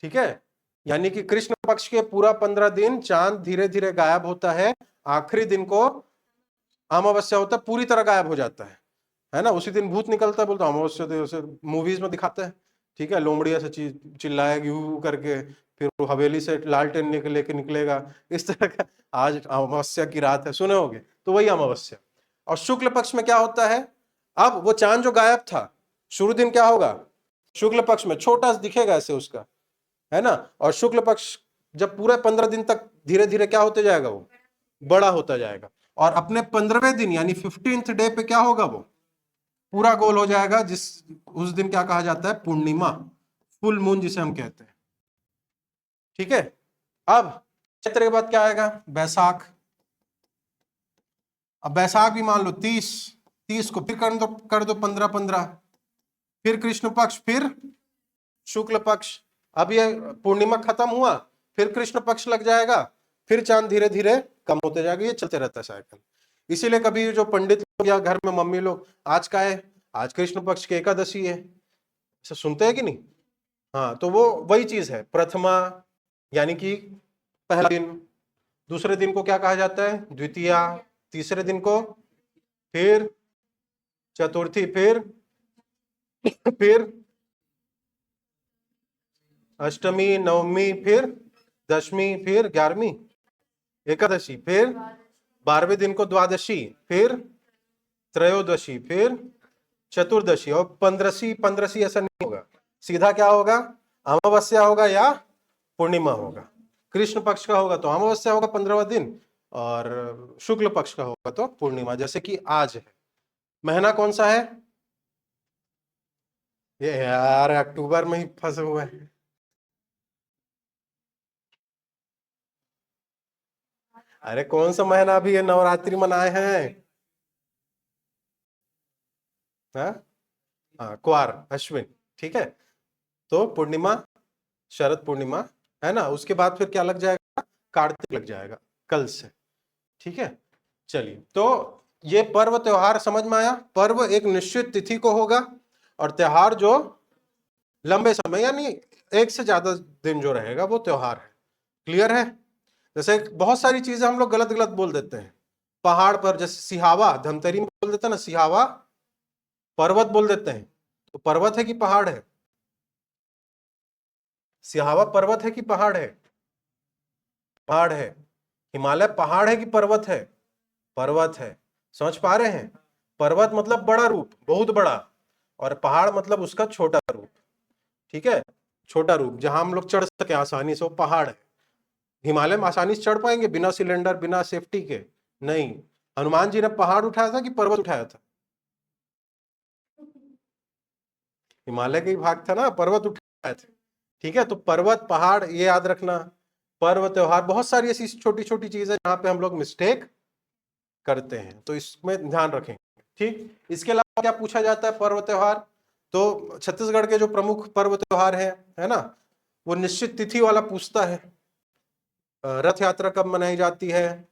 ठीक है, यानी कि कृष्ण पक्ष के पूरा 15 दिन चांद धीरे धीरे गायब होता है, आखिरी दिन को अमावस्या होता है, पूरी तरह गायब हो जाता है ना? उसी दिन भूत निकलता है, बोलता अमावस्या तो उसे मूवीज में दिखाते हैं। ठीक है, लोमड़ी ऐसे चीज चिल्लाएगी हू करके, फिर वो हवेली से लालटेन लेके निकलेगा, इस तरह का। आज अमावस्या की रात है, सुने होगे, तो वही अमावस्या। और शुक्ल पक्ष में क्या होता है, अब वो चांद जो गायब था, शुरू दिन क्या होगा, शुक्ल पक्ष में छोटा सा दिखेगा ऐसे उसका, है ना? और शुक्ल पक्ष जब पूरे 15 दिन तक धीरे धीरे क्या होते जाएगा, वो बड़ा होता जाएगा, और अपने 15वें दिन यानी 15th डे पे क्या होगा, वो पूरा गोल हो जाएगा, जिस उस दिन क्या कहा जाता है, पूर्णिमा, फुल मून जिसे हम कहते हैं। ठीक है, अब चैत्र के बाद क्या आएगा, बैसाख। अब बैसाख भी मान लो 30 को फिर कर दो 15, फिर कृष्ण पक्ष, फिर शुक्ल पक्ष। अब ये पूर्णिमा खत्म हुआ, फिर कृष्ण पक्ष लग जाएगा, फिर चांद धीरे धीरे कम होते जाएगा, ये चलते रहता है साइकिल। इसीलिए कभी जो पंडित लोग या घर में मम्मी लोग, आज का है, आज कृष्ण पक्ष की एकादशी है, ऐसा सुनते हैं कि नहीं? हाँ, तो वो वही चीज है, प्रथमा यानी कि पहला दिन, दूसरे दिन को क्या कहा जाता है, द्वितीया, तीसरे दिन को फिर चतुर्थी, फिर अष्टमी, नवमी, फिर दशमी, फिर 11वीं एकादशी, फिर 12वें दिन को द्वादशी, फिर त्रयोदशी, फिर चतुर्दशी, और पंद्रसी ऐसा नहीं होगा, सीधा क्या होगा, अमावस्या होगा या पूर्णिमा होगा। कृष्ण पक्ष का होगा तो अमावस्या होगा 15वां दिन, और शुक्ल पक्ष का होगा तो पूर्णिमा, जैसे कि आज है। महीना कौन सा है ये यार, अक्टूबर में ही फंसे हुए हैं। अरे कौन सा महीना अभी ये नवरात्रि मनाए हैं? हाँ हाँ, क्वार, अश्विन। ठीक है, तो पूर्णिमा, शरद पूर्णिमा, है ना? उसके बाद फिर क्या लग जाएगा, कार्तिक लग जाएगा कल से। ठीक है, चलिए, तो ये पर्व त्योहार समझ में आया। पर्व एक निश्चित तिथि को होगा, और त्योहार जो लंबे समय यानी एक से ज्यादा दिन जो रहेगा वो त्योहार है। क्लियर है? जैसे बहुत सारी चीजें हम लोग गलत गलत बोल देते हैं। पहाड़ पर जैसे सिहावा, धमतरी में बोल देते हैं ना, सिहावा पर्वत बोल देते हैं, तो पर्वत है कि पहाड़ है? सिहावा पर्वत है कि पहाड़ है? पहाड़ है। हिमालय पहाड़ है कि पर्वत है? पर्वत है। समझ पा रहे हैं? पर्वत मतलब बड़ा रूप, बहुत बड़ा, और पहाड़ मतलब उसका छोटा रूप। ठीक है, छोटा रूप जहां हम लोग चढ़ सके आसानी से, वो पहाड़ है। हिमालय में आसानी से चढ़ पाएंगे बिना सिलेंडर, बिना सेफ्टी के? नहीं। हनुमान जी ने पहाड़ उठाया था कि पर्वत उठाया था? हिमालय का ही भाग था ना, पर्वत उठाए थे। ठीक है, तो पर्वत पहाड़ ये याद रखना। पर्व त्योहार बहुत सारी ऐसी छोटी छोटी चीजें जहां पे हम लोग मिस्टेक करते हैं, तो इसमें ध्यान रखें। ठीक, इसके अलावा क्या पूछा जाता है पर्व त्योहार, तो छत्तीसगढ़ के जो प्रमुख पर्व त्योहार है ना, वो निश्चित तिथि वाला पूछता है। रथ यात्रा कब मनाई जाती है,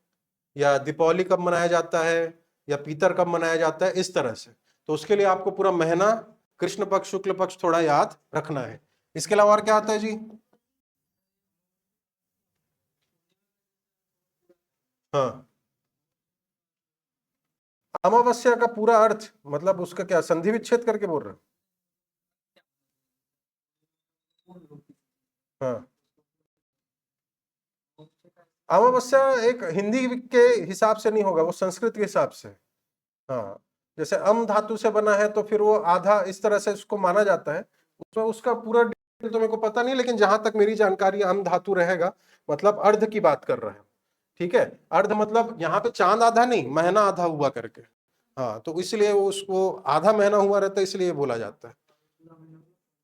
या दीपावली कब मनाया जाता है, या पीतर कब मनाया जाता है, इस तरह से। तो उसके लिए आपको पूरा महीना, कृष्ण पक्ष शुक्ल पक्ष थोड़ा याद रखना है। इसके अलावा और क्या आता है जी? हाँ, अमावस्या का पूरा अर्थ मतलब उसका क्या, संधि विच्छेद करके बोल रहे हो? हाँ, अमावस्या एक हिंदी के हिसाब से नहीं होगा, वो संस्कृत के हिसाब से। हाँ, जैसे अम धातु से बना है तो फिर वो आधा इस तरह से उसको माना जाता है। उसमें उसका पूरा डिटेल तो मेरे को पता नहीं, लेकिन जहां तक मेरी जानकारी अम धातु रहेगा मतलब अर्ध की बात कर रहे हैं। ठीक है, अर्ध मतलब यहाँ पे चांद आधा नहीं, महीना आधा हुआ करके। हाँ, तो इसलिए वो उसको आधा महीना हुआ रहता है, इसलिए बोला जाता है।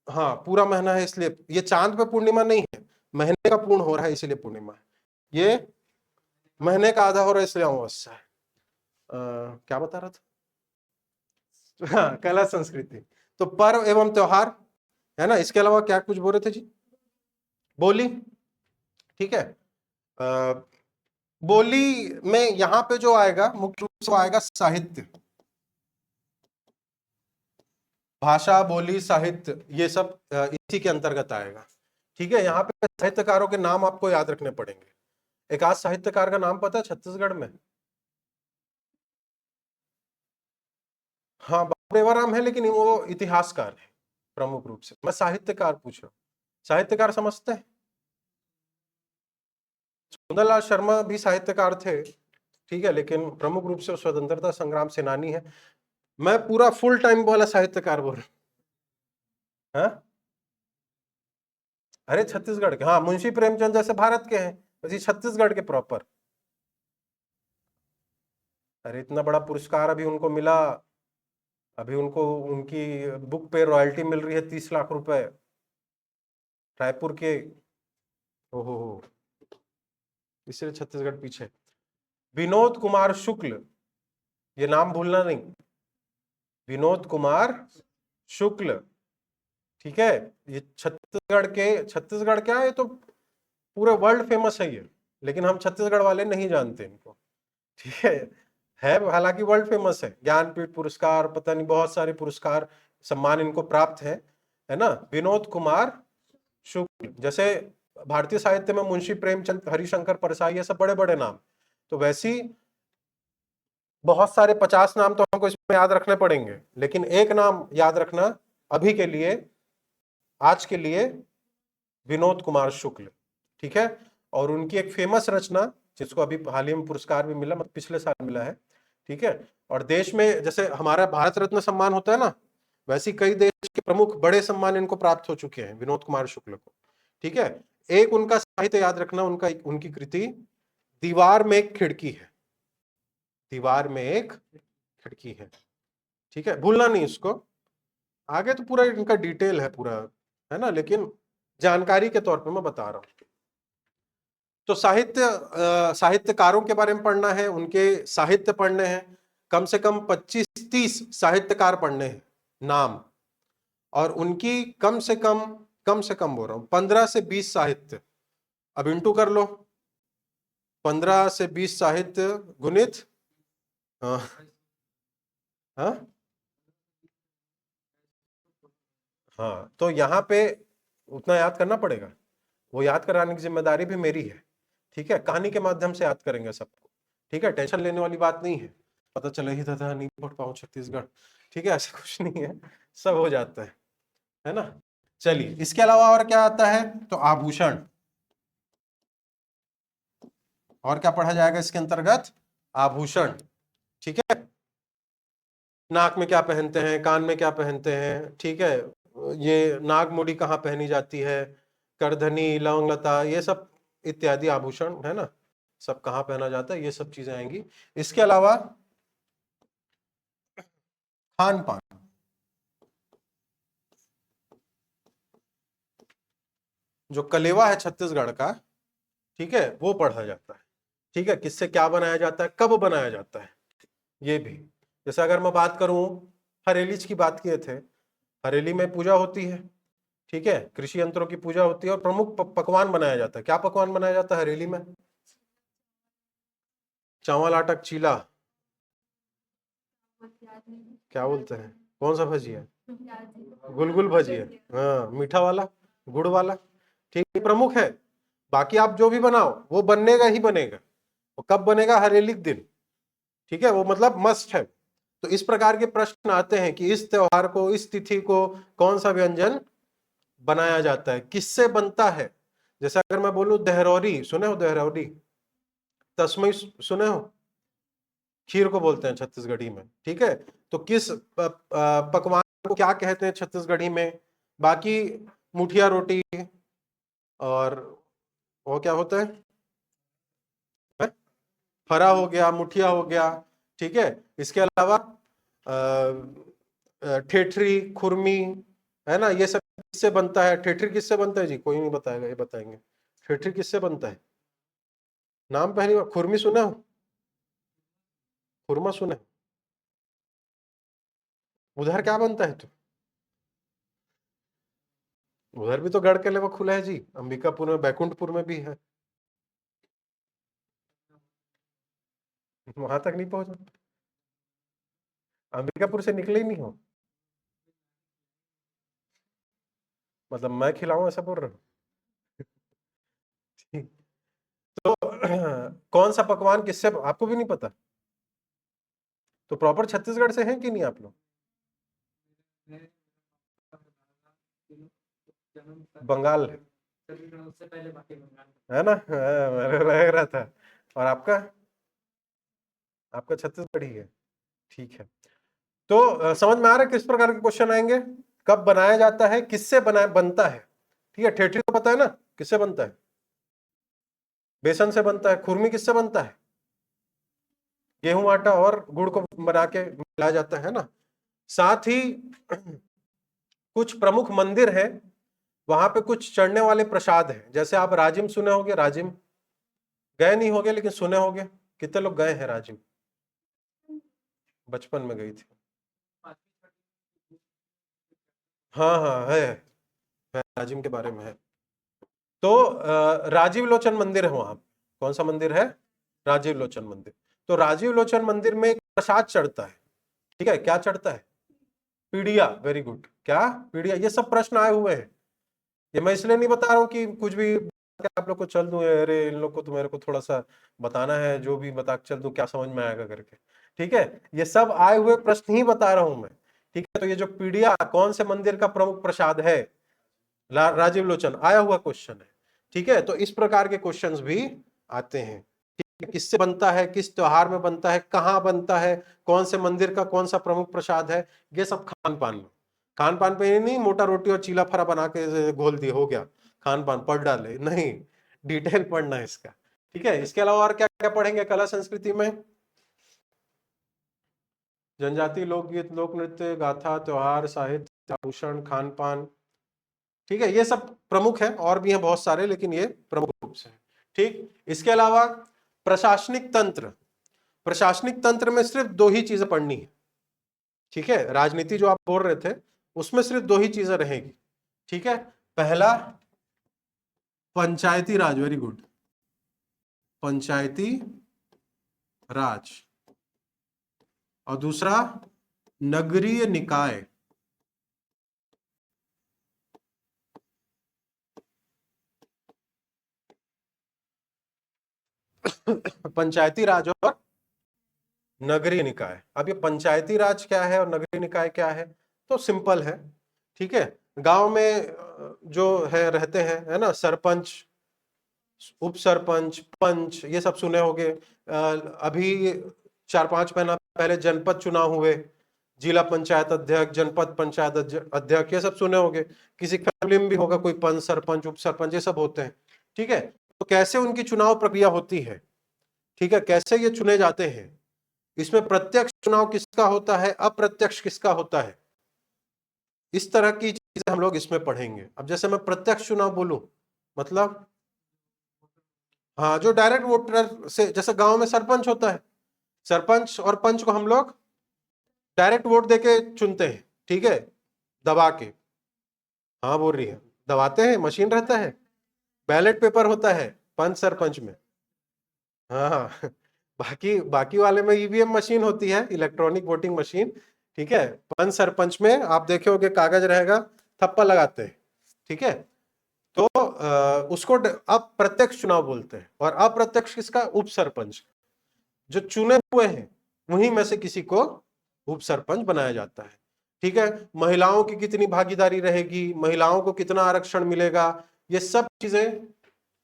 हाँ, पूरा महीना है इसलिए, ये चांद पे पूर्णिमा नहीं है, महीने का पूर्ण हो रहा है इसलिए पूर्णिमा है। ये महीने का आधा हो रहा है इसलिए अमावस्या है। क्या बता रहा था? हाँ, कला संस्कृति। तो पर्व एवं त्योहार है ना, इसके अलावा क्या कुछ बोल रहे थे जी? बोली। ठीक है, बोली में यहां पे जो आएगा मुख्य रूप से आएगा साहित्य, भाषा, बोली, साहित्य, ये सब इसी के अंतर्गत आएगा। ठीक है, यहाँ पे साहित्यकारों के नाम आपको याद रखने पड़ेंगे। एक आध साहित्यकार का नाम पता है छत्तीसगढ़ में? हाँ, देवाराम है, लेकिन वो इतिहासकार है प्रमुख रूप से। मैं साहित्यकार पूछ रहा हूँ, साहित्यकार समझते हैं? सुंदरलाल शर्मा भी साहित्यकार थे, ठीक है, लेकिन प्रमुख रूप से स्वतंत्रता संग्राम सेनानी है। मैं पूरा फुल टाइम वाला साहित्यकार बोल रहा हूँ। हाँ? अरे छत्तीसगढ़ के, हाँ, मुंशी प्रेमचंद जैसे भारत के हैं, वैसे छत्तीसगढ़ के प्रॉपर। अरे इतना बड़ा पुरस्कार अभी उनको मिला, अभी उनको उनकी बुक पे रॉयल्टी मिल रही है 30 लाख रुपए, रायपुर के। ओहो, इसलिए छत्तीसगढ़ पीछे। विनोद कुमार शुक्ल, ये नाम भूलना नहीं, विनोद कुमार शुक्ल। ठीक है, ये छत्तीसगढ़ क्या है, ये तो पूरे वर्ल्ड फेमस है ये, लेकिन हम छत्तीसगढ़ वाले नहीं जानते इनको। ठीक है हालांकि वर्ल्ड फेमस है, ज्ञानपीठ पुरस्कार, पता नहीं बहुत सारे पुरस्कार सम्मान इनको प्राप्त है ना। विनोद कुमार शुक्ल, जैसे भारतीय साहित्य में मुंशी प्रेमचंद, हरिशंकर परसाई, ये सब बड़े बड़े नाम, तो वैसी बहुत सारे 50 नाम तो हमको इसमें याद रखने पड़ेंगे, लेकिन एक नाम याद रखना अभी के लिए, आज के लिए, विनोद कुमार शुक्ल। ठीक है, और उनकी एक फेमस रचना जिसको अभी हाल ही में पुरस्कार भी मिला, मतलब पिछले साल मिला है। ठीक है, और देश में जैसे हमारा भारत रत्न सम्मान होता है ना, वैसे कई देश के प्रमुख बड़े सम्मान इनको प्राप्त हो चुके हैं विनोद कुमार शुक्ल को। ठीक है, एक उनका साहित्य याद रखना, उनकी कृति दीवार में एक खिड़की है, दीवार में एक खिड़की है। ठीक है, भूलना नहीं इसको। आगे तो पूरा इनका डिटेल है पूरा, है ना, लेकिन जानकारी के तौर पे मैं बता रहा हूं। तो साहित्यकारों के बारे में पढ़ना है, उनके साहित्य पढ़ने हैं, कम से कम 25-30 साहित्यकार पढ़ने हैं नाम, और उनकी कम से कम बोल रहा हूं 15 से 20 साहित्य। अब इंटू कर लो, 15 से 20 साहित्य गुणित, हाँ, हाँ, हाँ, तो यहाँ पे उतना याद करना पड़ेगा, वो याद कराने की जिम्मेदारी भी मेरी है। ठीक है, कहानी के माध्यम से याद करेंगे सबको। ठीक है, टेंशन लेने वाली बात नहीं है, पता चला ही था नहीं पढ़ पाऊं छत्तीसगढ़। ठीक है, ऐसा कुछ नहीं है, सब हो जाता है ना। चलिए, इसके अलावा और क्या आता है, तो आभूषण, और क्या पढ़ा जाएगा इसके अंतर्गत? आभूषण। ठीक है, नाक में क्या पहनते हैं, कान में क्या पहनते हैं, ठीक है, ये नागमुड़ी कहाँ पहनी जाती है, करधनी, लौंग लता, ये सब इत्यादि आभूषण है ना, सब कहाँ पहना जाता है, ये सब चीजें आएंगी। इसके अलावा खान पान, जो कलेवा है छत्तीसगढ़ का, ठीक है, वो पढ़ा जाता है। ठीक है, किससे क्या बनाया जाता है, कब बनाया जाता है, ये भी। जैसे अगर मैं बात करूं, हरेलीच की बात किए थे, हरेली में पूजा होती है, ठीक है, कृषि यंत्रों की पूजा होती है, और प्रमुख पकवान बनाया जाता है। क्या पकवान बनाया जाता है हरेली में? चावल आटा चीला, क्या बोलते हैं, कौन सा भजिया? गुलगुल भजिया, हाँ, मीठा वाला, गुड़ वाला। ठीक है, प्रमुख है। बाकी आप जो भी बनाओ वो बनेगा ही बनेगा, वो कब बनेगा? हरेली के दिन। ठीक है, वो मतलब मस्ट है। तो इस प्रकार के प्रश्न आते हैं कि इस त्योहार को, इस तिथि को कौन सा व्यंजन बनाया जाता है, किससे बनता है। जैसे अगर मैं बोलूं दहरौरी, सुने हो दहरौरी? तस्मई सुने हो? खीर को बोलते हैं छत्तीसगढ़ी में, ठीक है। तो किस पकवान को क्या कहते हैं छत्तीसगढ़ी में? बाकी मुठिया रोटी और वो क्या होता है, फरा हो गया, मुठिया हो गया, ठीक है। इसके अलावा ठेठरी, खुरमी, है ना, ये सब किससे बनता है? ठेठरी किससे बनता है जी? कोई नहीं बताएगा, ये बताएंगे। ठेठरी किससे बनता है? नाम पहली बार। खुरमी सुना हो? खुरमा सुना है? उधर क्या बनता है तो? उधर भी तो गढ़ के अलावा खुला है जी, अंबिकापुर में, बैकुंठपुर में भी है। वहां तक नहीं पहुंचा, अंबिकापुर से निकले ही नहीं हो? मतलब मैं खिलाऊं ऐसा बोल रहा हूँ? ठीक। तो कौन सा पकवान किससे, आपको भी नहीं पता? तो प्रॉपर छत्तीसगढ़ से हैं कि नहीं आप लोग? बंगाल उससे पहले बाकी बंगाल। है ना, मेरे लग रहा था। और आपका? आपका छत्तीसगढ़ी है, ठीक है। तो समझ में आ रहा है किस प्रकार के क्वेश्चन आएंगे, कब बनाया जाता है, किससे बनता है, ठीक है। ठेठरी तो पता है ना किससे बनता है? बेसन से बनता है। खुरमी किससे बनता है? गेहूं, आटा और गुड़ को बना के मिलाया जाता है ना। साथ ही कुछ प्रमुख मंदिर है, वहां पे कुछ चढ़ने वाले प्रसाद है, जैसे आप राजिम सुने होंगे। राजिम गए नहीं होंगे लेकिन सुने होंगे। कितने लोग गए हैं राजिम? बचपन में गई थी। हाँ हाँ है, राजिम के बारे में है। तो राजीव लोचन मंदिर है वहां। कौन सा मंदिर है? राजीव लोचन मंदिर। तो राजीव लोचन मंदिर में एक प्रसाद चढ़ता है, ठीक है। क्या चढ़ता है? पीड़िया, वेरी गुड। क्या? पीड़िया। ये सब प्रश्न आए हुए हैं। ये मैं इसलिए नहीं बता रहा हूँ कि कुछ भी आप लोग को चल दूं, अरे इन लोग को तो मेरे को थोड़ा सा बताना है, जो भी बता के चल दूं क्या समझ में आएगा करके, ठीक है। ये सब आए हुए प्रश्न ही बता रहा हूं मैं, ठीक है। तो ये जो पीड़िया कौन से मंदिर का प्रमुख प्रसाद है? राजीव लोचन, आया हुआ क्वेश्चन है, ठीक है। तो इस प्रकार के क्वेश्चंस भी आते हैं, ठीक है? किससे बनता है, किस त्योहार में बनता है, कहाँ बनता है, कौन से मंदिर का कौन सा प्रमुख प्रसाद है, ये सब खान पान में। खान पान पे नहीं मोटा रोटी और चीला फरा बना के घोल दिए हो गया खान पान, पढ़ डाले नहीं, डिटेल पढ़ना है इसका, ठीक है। इसके अलावा और क्या क्या पढ़ेंगे कला संस्कृति में? जनजाति लोकगीत, लोक नृत्य, गाथा, त्योहार, साहित्य, आभूषण, खान पान, ठीक है। ये सब प्रमुख है, और भी हैं बहुत सारे लेकिन ये प्रमुख रूप से है, ठीक। इसके अलावा प्रशासनिक तंत्र। प्रशासनिक तंत्र में सिर्फ दो ही चीजें पढ़नी है, ठीक है। राजनीति जो आप बोल रहे थे उसमें सिर्फ दो ही चीजें रहेगी, ठीक है। पहला पंचायती राज, वेरी गुड, पंचायती राज। और दूसरा नगरीय निकाय। पंचायती राज और नगरीय निकाय। अब ये पंचायती राज क्या है और नगरीय निकाय क्या है? तो सिंपल है, ठीक है। गांव में जो है रहते हैं, है ना, सरपंच, उप सरपंच, पंच, ये सब सुने होंगे। अभी 4-5 महीना पहले जनपद चुनाव हुए, जिला पंचायत अध्यक्ष, जनपद पंचायत अध्यक्ष, ये सब सुने होंगे। किसी फैमिली में भी होगा कोई पंच, सरपंच, उप सरपंच, ये सब होते हैं, ठीक है। तो कैसे उनकी चुनाव प्रक्रिया होती है, ठीक है, कैसे ये चुने जाते हैं, इसमें प्रत्यक्ष चुनाव किसका होता है, अप्रत्यक्ष किसका होता है, इस तरह की चीजें हम लोग इसमें पढ़ेंगे। अब जैसे मैं प्रत्यक्ष चुनाव बोलूं, मतलब हाँ, जो डायरेक्ट वोटर से, जैसे गांव में सरपंच होता है, सरपंच और पंच को हम लोग डायरेक्ट वोट देके चुनते हैं, ठीक है, दबा के। हाँ बोल रही है, दबाते हैं, मशीन रहता है, बैलेट पेपर होता है पंच सरपंच में। हाँ हाँ बाकी बाकी वाले में ईवीएम मशीन होती है, इलेक्ट्रॉनिक वोटिंग मशीन, ठीक है। पंच सरपंच में आप देखे होगे कागज रहेगा, थप्पा लगाते हैं, ठीक है। तो उसको अप्रत्यक्ष चुनाव बोलते हैं। और अप्रत्यक्ष किसका? उप सरपंच। जो चुने हुए हैं उन्हीं में से किसी को उप सरपंच बनाया जाता है, ठीक है। महिलाओं की कितनी भागीदारी रहेगी, महिलाओं को कितना आरक्षण मिलेगा, ये सब चीजें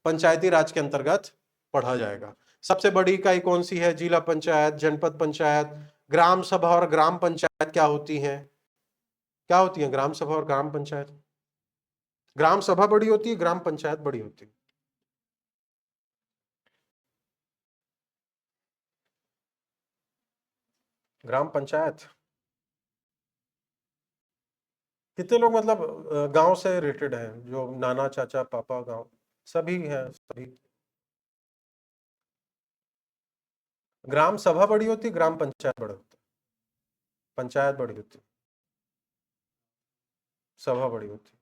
पंचायती राज के अंतर्गत पढ़ा जाएगा। सबसे बड़ी इकाई कौन सी है? जिला पंचायत, जनपद पंचायत। ग्राम सभा और ग्राम पंचायत क्या होती हैं? क्या होती है ग्राम सभा और ग्राम पंचायत? ग्राम सभा बड़ी होती है, ग्राम पंचायत बड़ी होती है। ग्राम पंचायत। कितने लोग मतलब गांव से रिलेटेड हैं, जो नाना चाचा पापा गांव सभी हैं? सभी। ग्राम सभा बड़ी होती है, ग्राम पंचायत बड़ा होता है? पंचायत बड़ी होती है, सभा बड़ी होती है।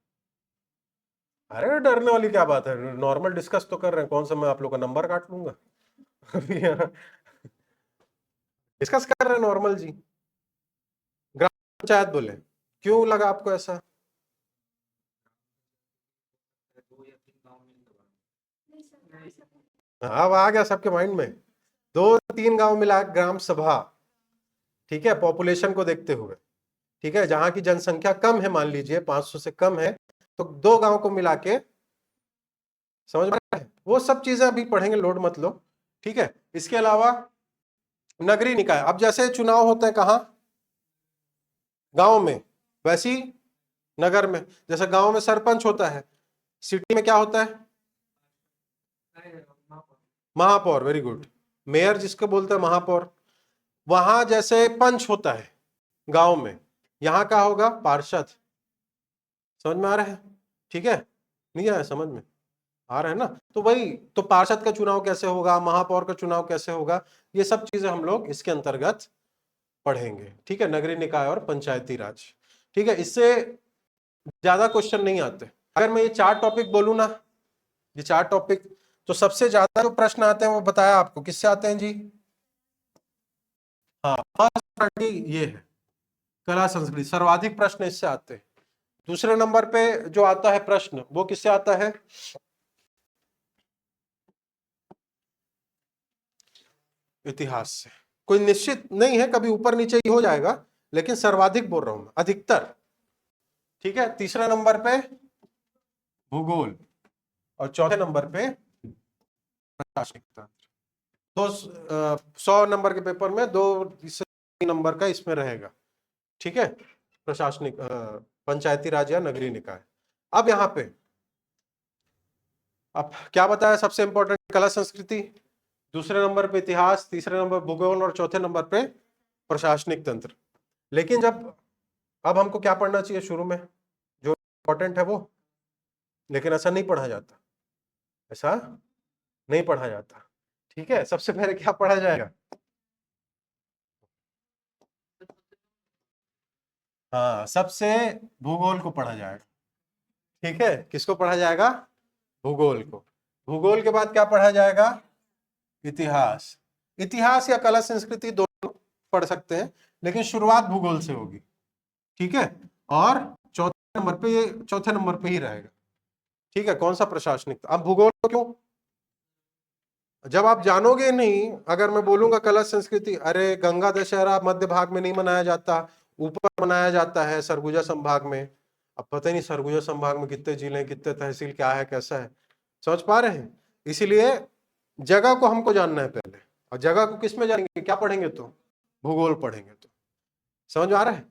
अरे डरने वाली क्या बात है, नॉर्मल डिस्कस तो कर रहे हैं, कौन सा मैं आप लोग का नंबर काट लूंगा? अभी यहाँ डिस्कस कर रहे हैं नॉर्मल जी। ग्राम पंचायत बोले, क्यों लगा आपको ऐसा? अब आ गया सबके माइंड में, 2-3 गांव मिला ग्राम सभा। ठीक है, पॉपुलेशन को देखते हुए, ठीक है, जहां की जनसंख्या कम है, मान लीजिए 500 से कम है, तो 2 गांव को मिला के, समझ में आया है? वो सब चीजें अभी पढ़ेंगे, लोड मत लो। ठीक है, इसके अलावा नगरीय निकाय, अब जैसे चुनाव होते हैं कहाँ? गांव में, वैसी नगर में। जैसे गांव में सरपंच होता है, सिटी में क्या होता है? महापौर, वेरी गुड। मेयर जिसको बोलते हैं महापौर। वहां जैसे पंच होता है गांव में, यहां का होगा पार्षद। समझ में आ रहा है? ठीक है, नहीं आया समझ में? आ रहा है ना? तो वही तो, पार्षद का चुनाव कैसे होगा, महापौर का चुनाव कैसे होगा, ये सब चीजें हम लोग इसके अंतर्गत पढ़ेंगे। ठीक है, नगरीय निकाय और पंचायती राज। ठीक है, इससे ज्यादा क्वेश्चन नहीं आते। अगर मैं ये 4 टॉपिक बोलूं ना, ये 4 टॉपिक, तो सबसे ज्यादा जो प्रश्न आते हैं वो बताया आपको किससे आते हैं जी? हाँ, फर्स्ट प्रायोरिटी ये है, कला संस्कृति, सर्वाधिक प्रश्न इससे आते हैं। दूसरे नंबर पे जो आता है प्रश्न, वो किससे आता है? इतिहास से। कोई निश्चित नहीं है, कभी ऊपर नीचे ही हो जाएगा, लेकिन सर्वाधिक बोल रहा हूं मैं, अधिकतर। ठीक है, तीसरे नंबर पे भूगोल, और चौथे नंबर पे प्रशासनिक तंत्र। तो 100 नंबर के पेपर में 2 नंबर का इसमें रहेगा। ठीक है, प्रशासनिक पंचायती राज या नगरीय निकाय। अब यहां पे अब क्या बताया सबसे इंपॉर्टेंट? कला संस्कृति, दूसरे नंबर पे इतिहास, तीसरे नंबर भूगोल, और चौथे नंबर पे प्रशासनिक तंत्र। लेकिन जब अब हमको क्या पढ़ना चाहिए शुरू में? जो इंपॉर्टेंट है वो। लेकिन ऐसा नहीं पढ़ा जाता, ऐसा नहीं पढ़ा जाता। ठीक है, सबसे पहले क्या पढ़ा जाएगा? हाँ, सबसे भूगोल को पढ़ा जाएगा। ठीक है, किसको पढ़ा जाएगा? भूगोल को। भूगोल के बाद क्या पढ़ा जाएगा? इतिहास। इतिहास या कला संस्कृति दोनों पढ़ सकते हैं, लेकिन शुरुआत भूगोल से होगी। ठीक है, और चौथे नंबर पे ही रहेगा। ठीक है, कौन सा? प्रशासनिक। अब भूगोल को क्यों? जब आप जानोगे नहीं, अगर मैं बोलूंगा कला संस्कृति, अरे गंगा दशहरा मध्य भाग में नहीं मनाया जाता, ऊपर मनाया जाता है सरगुजा संभाग में। अब पता ही नहीं सरगुजा संभाग में कितने जिले, कितने तहसील, क्या है कैसा है, समझ पा रहे हैं? इसीलिए जगह को हमको जानना है पहले, और जगह को किस में जानेंगे? क्या पढ़ेंगे? तो भूगोल पढ़ेंगे। तो समझ आ रहा है?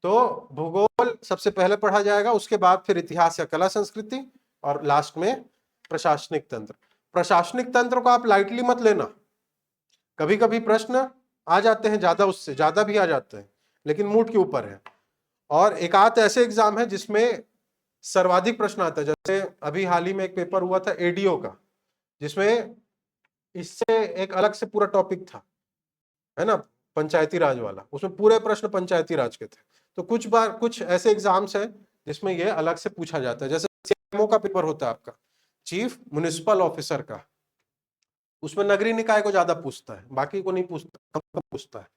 तो भूगोल सबसे पहले पढ़ा जाएगा, उसके बाद फिर इतिहास या कला संस्कृति, और लास्ट में प्रशासनिक तंत्र। प्रशासनिक तंत्र को आप लाइटली मत लेना, कभी कभी प्रश्न आ जाते हैं, ज्यादा, उससे ज्यादा भी आ जाते हैं, लेकिन मूड के ऊपर है। और एक आध ऐसे एग्जाम है जिसमें सर्वाधिक प्रश्न आता है, जैसे अभी हाल ही में एक पेपर हुआ था एडीओ का, जिसमें इससे एक अलग से पूरा टॉपिक था, है ना, पंचायती राज वाला, उसमें पूरे प्रश्न पंचायती राज के थे। तो कुछ बार कुछ ऐसे एग्जाम्स हैं जिसमें ये अलग से पूछा जाता है, जैसे सीएमओ का पेपर होता है आपका, चीफ म्युनिसिपल ऑफिसर का, उसमें नगरीय निकाय को ज्यादा पूछता है, बाकी को नहीं पूछता, हमको पूछता है।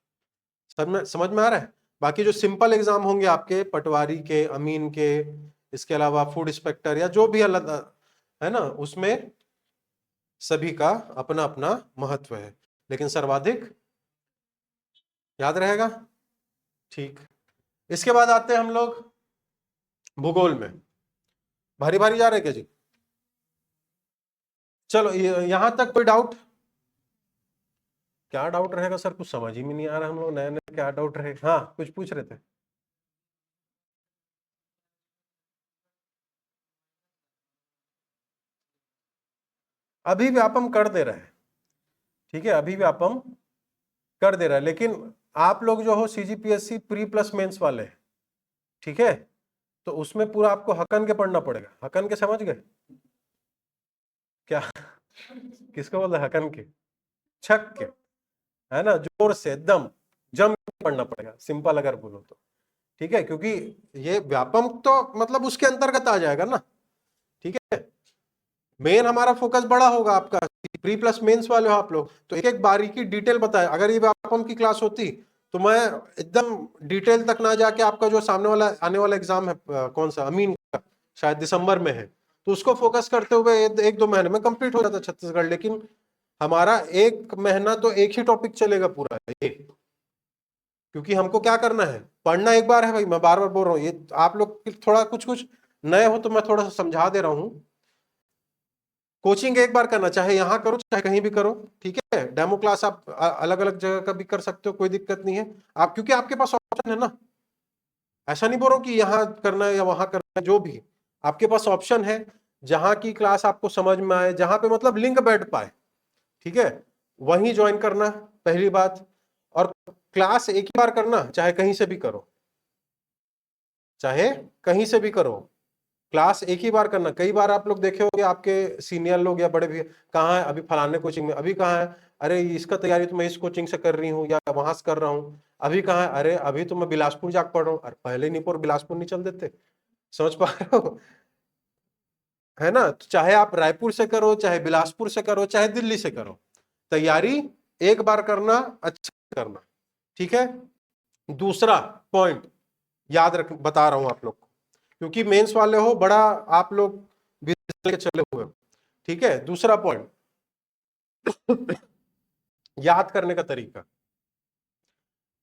समझ में आ रहा है? बाकी जो सिंपल एग्जाम होंगे आपके, पटवारी के, अमीन के, इसके अलावा फूड इंस्पेक्टर या जो भी अलग है ना, उसमें सभी का अपना अपना महत्व है, लेकिन सर्वाधिक याद रहेगा। ठीक, इसके बाद आते हैं हम लोग भूगोल में। भारी भारी जा रहे क्या जी? चलो, यहां तक कोई डाउट? क्या डाउट रहेगा सर? कुछ समझ ही में नहीं आ रहा, हम लोग नए नए क्या डाउट रहेगा? हाँ कुछ पूछ रहे थे। अभी व्यापम कर दे रहे हैं, ठीक है, अभी व्यापम कर दे रहा है, लेकिन आप लोग जो हो सीजीपीएससी प्री प्लस मेंस वाले हैं, ठीक है, तो उसमें पूरा आपको हकन के पढ़ना पड़ेगा। हकन के समझ गए क्या? किसको बोलते हैं हकन के? छक के, है ना, जोर से एकदम जम के पढ़ना पड़ेगा, सिंपल अगर बोलो तो, ठीक है, क्योंकि ये व्यापम तो मतलब उसके अंतर्गत आ जाएगा ना, ठीक है। मेन हमारा फोकस बड़ा होगा आपका, प्री प्लस मेंस वाले हो आप लोग, तो एक एक बारीकी डिटेल बताए। अगर ये व्यापम की क्लास होती तो मैं एकदम डिटेल तक ना जाके, आपका जो सामने वाला आने वाला एग्जाम है कौन सा, अमीन का, शायद दिसंबर में है, तो उसको फोकस करते हुए एक दो महीने में कंप्लीट हो जाता छत्तीसगढ़। लेकिन हमारा एक महीना तो एक ही टॉपिक चलेगा पूरा ये, क्योंकि हमको क्या करना है, पढ़ना एक बार है भाई, मैं बार बार बोल रहा हूँ, ये आप लोग थोड़ा कुछ कुछ नए हो तो मैं थोड़ा सा समझा दे रहा हूँ। कोचिंग एक बार करना, चाहे यहाँ करो चाहे कहीं भी करो, ठीक है। डेमो क्लास आप अलग अलग जगह का भी कर सकते हो, कोई दिक्कत नहीं है। आप क्योंकि आपके पास ऑप्शन है ना, ऐसा नहीं बोल रहा हूँ कि यहाँ करना है या वहां करना है, जो भी आपके पास ऑप्शन है, जहां की क्लास आपको समझ में आए, जहां पे मतलब लिंक बैठ पाए, ठीक है, वहीं ज्वाइन करना, पहली बात। और क्लास एक ही बार करना, चाहे कहीं से भी करो, चाहे कहीं से भी करो, क्लास एक ही बार करना। कई बार आप लोग देखे होंगे आपके सीनियर लोग या बड़े भी, कहाँ है अभी, फलाने कोचिंग में, अभी कहाँ है, अरे इसका तैयारी तो मैं इस कोचिंग से कर रही हूँ या वहां से कर रहा हूँ, अभी कहाँ है, अरे अभी तो मैं बिलासपुर जाकर पढ़ रहा हूँ। अरे पहले नहीं पर बिलासपुर नहीं चल देते, समझ पा रहे हो, है ना। तो चाहे आप रायपुर से करो, चाहे बिलासपुर से करो, चाहे दिल्ली से करो, तैयारी एक बार करना, अच्छा करना, ठीक है। दूसरा पॉइंट याद रख, बता रहा हूं आप लोग को, क्योंकि मेंस वाले हो, बड़ा आप लोग के चले हुए हो, ठीक है। दूसरा पॉइंट, याद करने का तरीका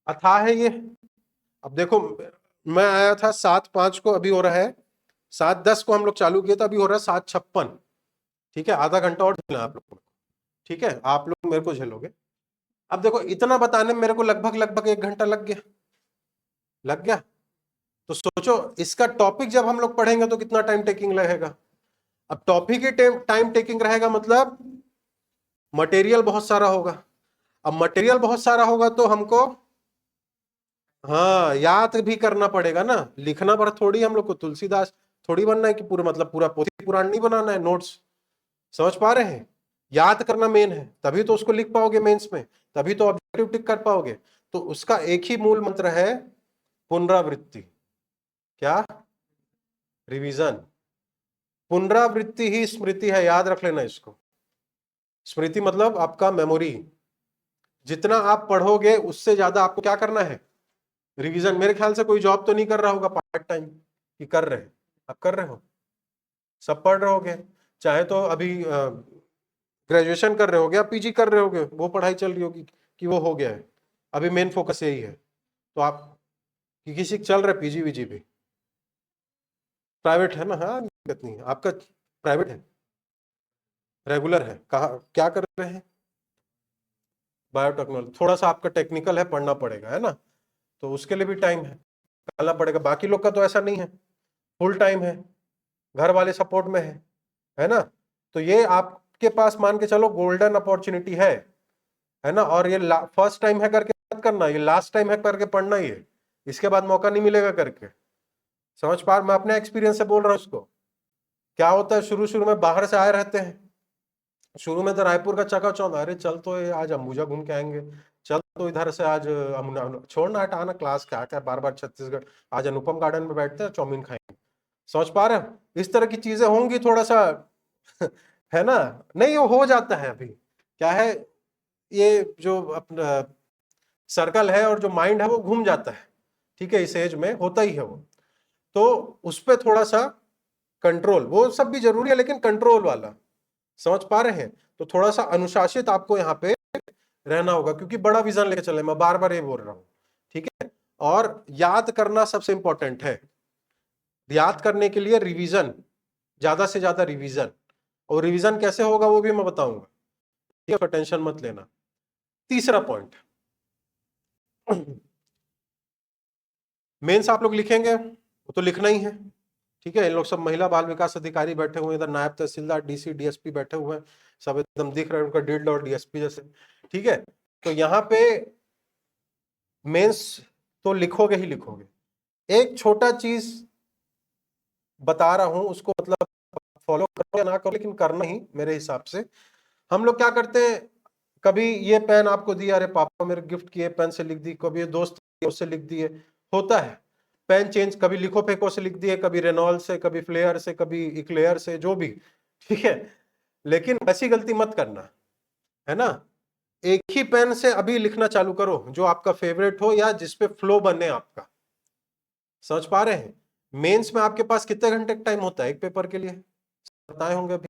अथाह है ये। अब देखो, मैं आया था 7:05 को, अभी हो रहा है 7:10 को, हम लोग चालू किए थे, अभी हो रहा है 7:56, ठीक है। आधा घंटा और झेलना आप लोग को, ठीक है, आप लोग मेरे को झेलोगे। अब देखो, इतना बताने में मेरे को लगभग लगभग 1 घंटा लग गया। तो सोचो, इसका टॉपिक जब हम लोग पढ़ेंगे तो कितना टाइम टेकिंग लगेगा। अब टॉपिक ही टाइम टेकिंग रहेगा, मतलब मटेरियल बहुत सारा होगा। अब मटेरियल बहुत सारा होगा तो हमको, हाँ, याद भी करना पड़ेगा ना, लिखना पर थोड़ी हम लोग को तुलसीदास थोड़ी बनना है कि पूरा मतलब पूरा पोथी पुराण नहीं बनाना है, नोट्स, समझ पा रहे हैं। याद करना मेन है, तभी तो उसको लिख पाओगे मेंस में, तभी तो ऑब्जेक्टिव टिक कर पाओगे। तो उसका एक ही मूल मंत्र है, पुनरावृत्ति। क्या? रिवीजन। पुनरावृत्ति ही स्मृति है, याद रख लेना इसको। स्मृति मतलब आपका मेमोरी, जितना आप पढ़ोगे उससे ज्यादा आपको क्या करना है, रिवीजन। मेरे ख्याल से कोई जॉब तो नहीं कर रहा होगा पार्ट टाइम, कि कर रहे हैं? आप कर रहे हो, सब पढ़ रहे होगे, चाहे तो अभी ग्रेजुएशन कर रहे होगे, आप पीजी कर रहे होगे, वो पढ़ाई चल रही होगी कि वो हो गया है, अभी मेन फोकस यही है। तो आप कि किसी चल रहा है पीजी वीजी भी, प्राइवेट है ना, हाँ दिक्कत नहीं है। आपका प्राइवेट है, रेगुलर है, कहा क्या कर रहे हैं? बायोटेक्नोलॉजी, थोड़ा सा आपका टेक्निकल है, पढ़ना पड़ेगा, है ना, तो उसके लिए भी टाइम है, निकालना पड़ेगा। बाकी लोग का तो ऐसा नहीं है, फुल टाइम है, घर वाले सपोर्ट में है ना। तो ये आपके पास मान के चलो गोल्डन अपॉर्चुनिटी है ना। और ये फर्स्ट टाइम है करके मत करना, ये लास्ट टाइम है करके पढ़ना ही है, इसके बाद मौका नहीं मिलेगा करके, समझ पा, मैं अपने एक्सपीरियंस से बोल रहा हूँ इसको। क्या होता है, शुरू शुरू में बाहर से आए रहते हैं, शुरू में तो रायपुर का चकाचौंध, अरे चल तो ये आज अंबुजा घूम के आएंगे, चल तो इधर से आज छोड़ना हटाना क्लास, क्या क्या बार बार छत्तीसगढ़, आज अनुपम गार्डन में बैठते हैं चाउमीन खाएंगे, समझ पा रहे हो, इस तरह की चीजें होंगी थोड़ा सा है ना। नहीं, वो हो जाता है, अभी क्या है, ये जो अपना सर्कल है और जो माइंड है वो घूम जाता है, ठीक है, इस एज में होता ही है वो। तो उस पर थोड़ा सा कंट्रोल, वो सब भी जरूरी है, लेकिन कंट्रोल वाला, समझ पा रहे हैं। तो थोड़ा सा अनुशासित आपको यहाँ पे रहना होगा, क्योंकि बड़ा विजन लेके चले, मैं बार बार ये बोल रहा हूँ, ठीक है। और याद करना सबसे इंपॉर्टेंट है, याद करने के लिए रिवीजन, ज्यादा से ज्यादा रिवीजन। और रिवीजन कैसे होगा वो भी मैं बताऊंगा, ठीक है, टेंशन मत लेना। तीसरा पॉइंट, मेंस आप लोग लिखेंगे, वो तो लिखना ही है, ठीक है। इन लोग सब महिला बाल विकास अधिकारी बैठे हुए हैं, इधर नायब तहसीलदार, डीसी, डीएसपी बैठे हुए हैं, सब एकदम दिख रहे हैं उनका डील्ड और डीएसपी जैसे, ठीक है। तो यहाँ पे मेंस तो लिखोगे ही लिखोगे। एक छोटा चीज बता रहा हूं, उसको मतलब फॉलो करो या ना करो, लेकिन करना ही मेरे हिसाब से। हम लोग क्या करते हैं, कभी ये पेन आपको दिया, अरे पापा मेरे गिफ्ट किए, पेन से लिख दी, कभी ये दोस्त उससे लिख दिए, होता है। पेन चेंज, कभी लिखो फेंको से लिख दिए, कभी रेनॉल्ड से, कभी फ्लेयर से, कभी इक्लेयर से, जो भी, ठीक है। लेकिन ऐसी गलती मत करना, है ना। एक ही पेन से अभी लिखना चालू करो जो आपका फेवरेट हो या जिसपे फ्लो बने आपका। समझ पा रहे हैं। मेंस में आपके पास कितने घंटे का टाइम होता है एक पेपर के लिए, बताए होंगे अभी,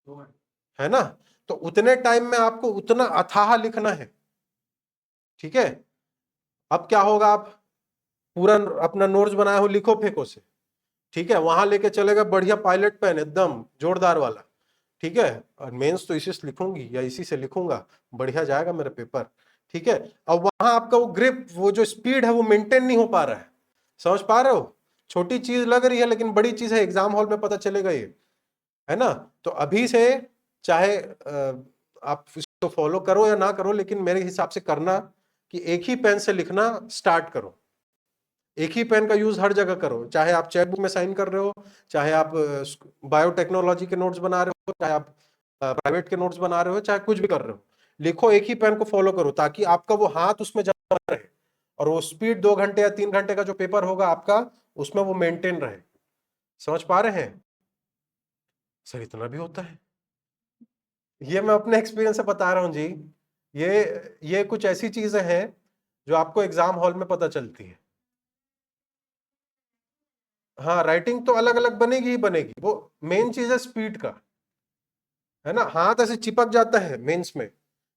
2 घंटे। है ना। तो उतने टाइम में आपको उतना अथाह लिखना है, ठीक है। अब क्या होगा, आप पूरा अपना नोट्स बनाए हो लिखो फेंको से, ठीक है, वहां लेके चलेगा बढ़िया पायलट पेन एकदम जोरदार वाला, ठीक है। और मेंस तो इसी से लिखूंगी या इसी से लिखूंगा, बढ़िया जाएगा मेरा पेपर, ठीक है। अब वहां आपका वो ग्रिप, वो जो स्पीड है वो मेंटेन नहीं हो पा रहा है। समझ पा रहे हो, छोटी चीज लग रही है लेकिन बड़ी चीज है, एग्जाम हॉल में पता चलेगा ये, है ना। तो अभी से चाहे आप इसको फॉलो करो या ना करो, लेकिन मेरे हिसाब से करना कि एक ही पेन से लिखना स्टार्ट करो। एक ही पेन का यूज हर जगह करो, चाहे आप चेकबुक में साइन कर रहे हो, चाहे आप बायोटेक्नोलॉजी के नोट्स बना रहे हो, चाहे आप प्राइवेट के नोट्स बना रहे हो, चाहे कुछ भी कर रहे हो, लिखो एक ही पेन को फॉलो करो, ताकि आपका वो हाथ उसमें जमा रहे और वो स्पीड 2 घंटे या 3 घंटे का जो पेपर होगा आपका, उसमें वो मेंटेन रहे। समझ पा रहे हैं। सर इतना भी होता है, ये मैं अपने एक्सपीरियंस से बता रहा हूं जी। ये कुछ ऐसी चीजें हैं जो आपको एग्जाम हॉल में पता चलती है। हाँ, राइटिंग तो अलग अलग बनेगी ही बनेगी, वो मेन चीज है स्पीड का, है ना। हाथ ऐसे चिपक जाता है मेंस में,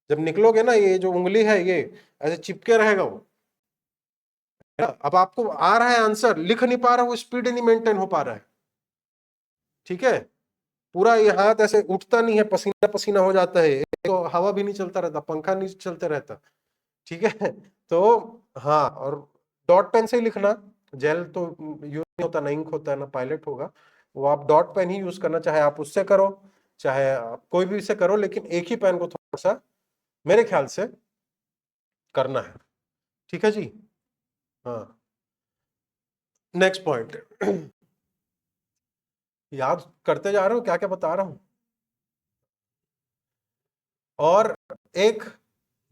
जब निकलोगे ना, ये जो उंगली है ये ऐसे चिपके रहेगा वो, है ना। अब आपको आ रहा है आंसर, लिख नहीं पा रहा, वो स्पीड नहीं मेंटेन हो पा रहा है, ठीक है। पूरा ये हाथ ऐसे उठता नहीं है, पसीना पसीना हो जाता है, तो हवा भी नहीं चलता रहता, पंखा नहीं चलते रहता, ठीक है। तो हाँ, और डॉट पेन से ही लिखना, जेल तो यूज नहीं होता, ना इंक होता है, ना पायलट होगा, वो आप डॉट पेन ही यूज करना, चाहे आप उससे करो, चाहे आप कोई भी से करो, लेकिन एक ही पेन को थोड़ा सा मेरे ख्याल से करना है, ठीक है जी। हाँ, नेक्स्ट पॉइंट, याद करते जा रहे हो क्या क्या बता रहा हूं। और एक,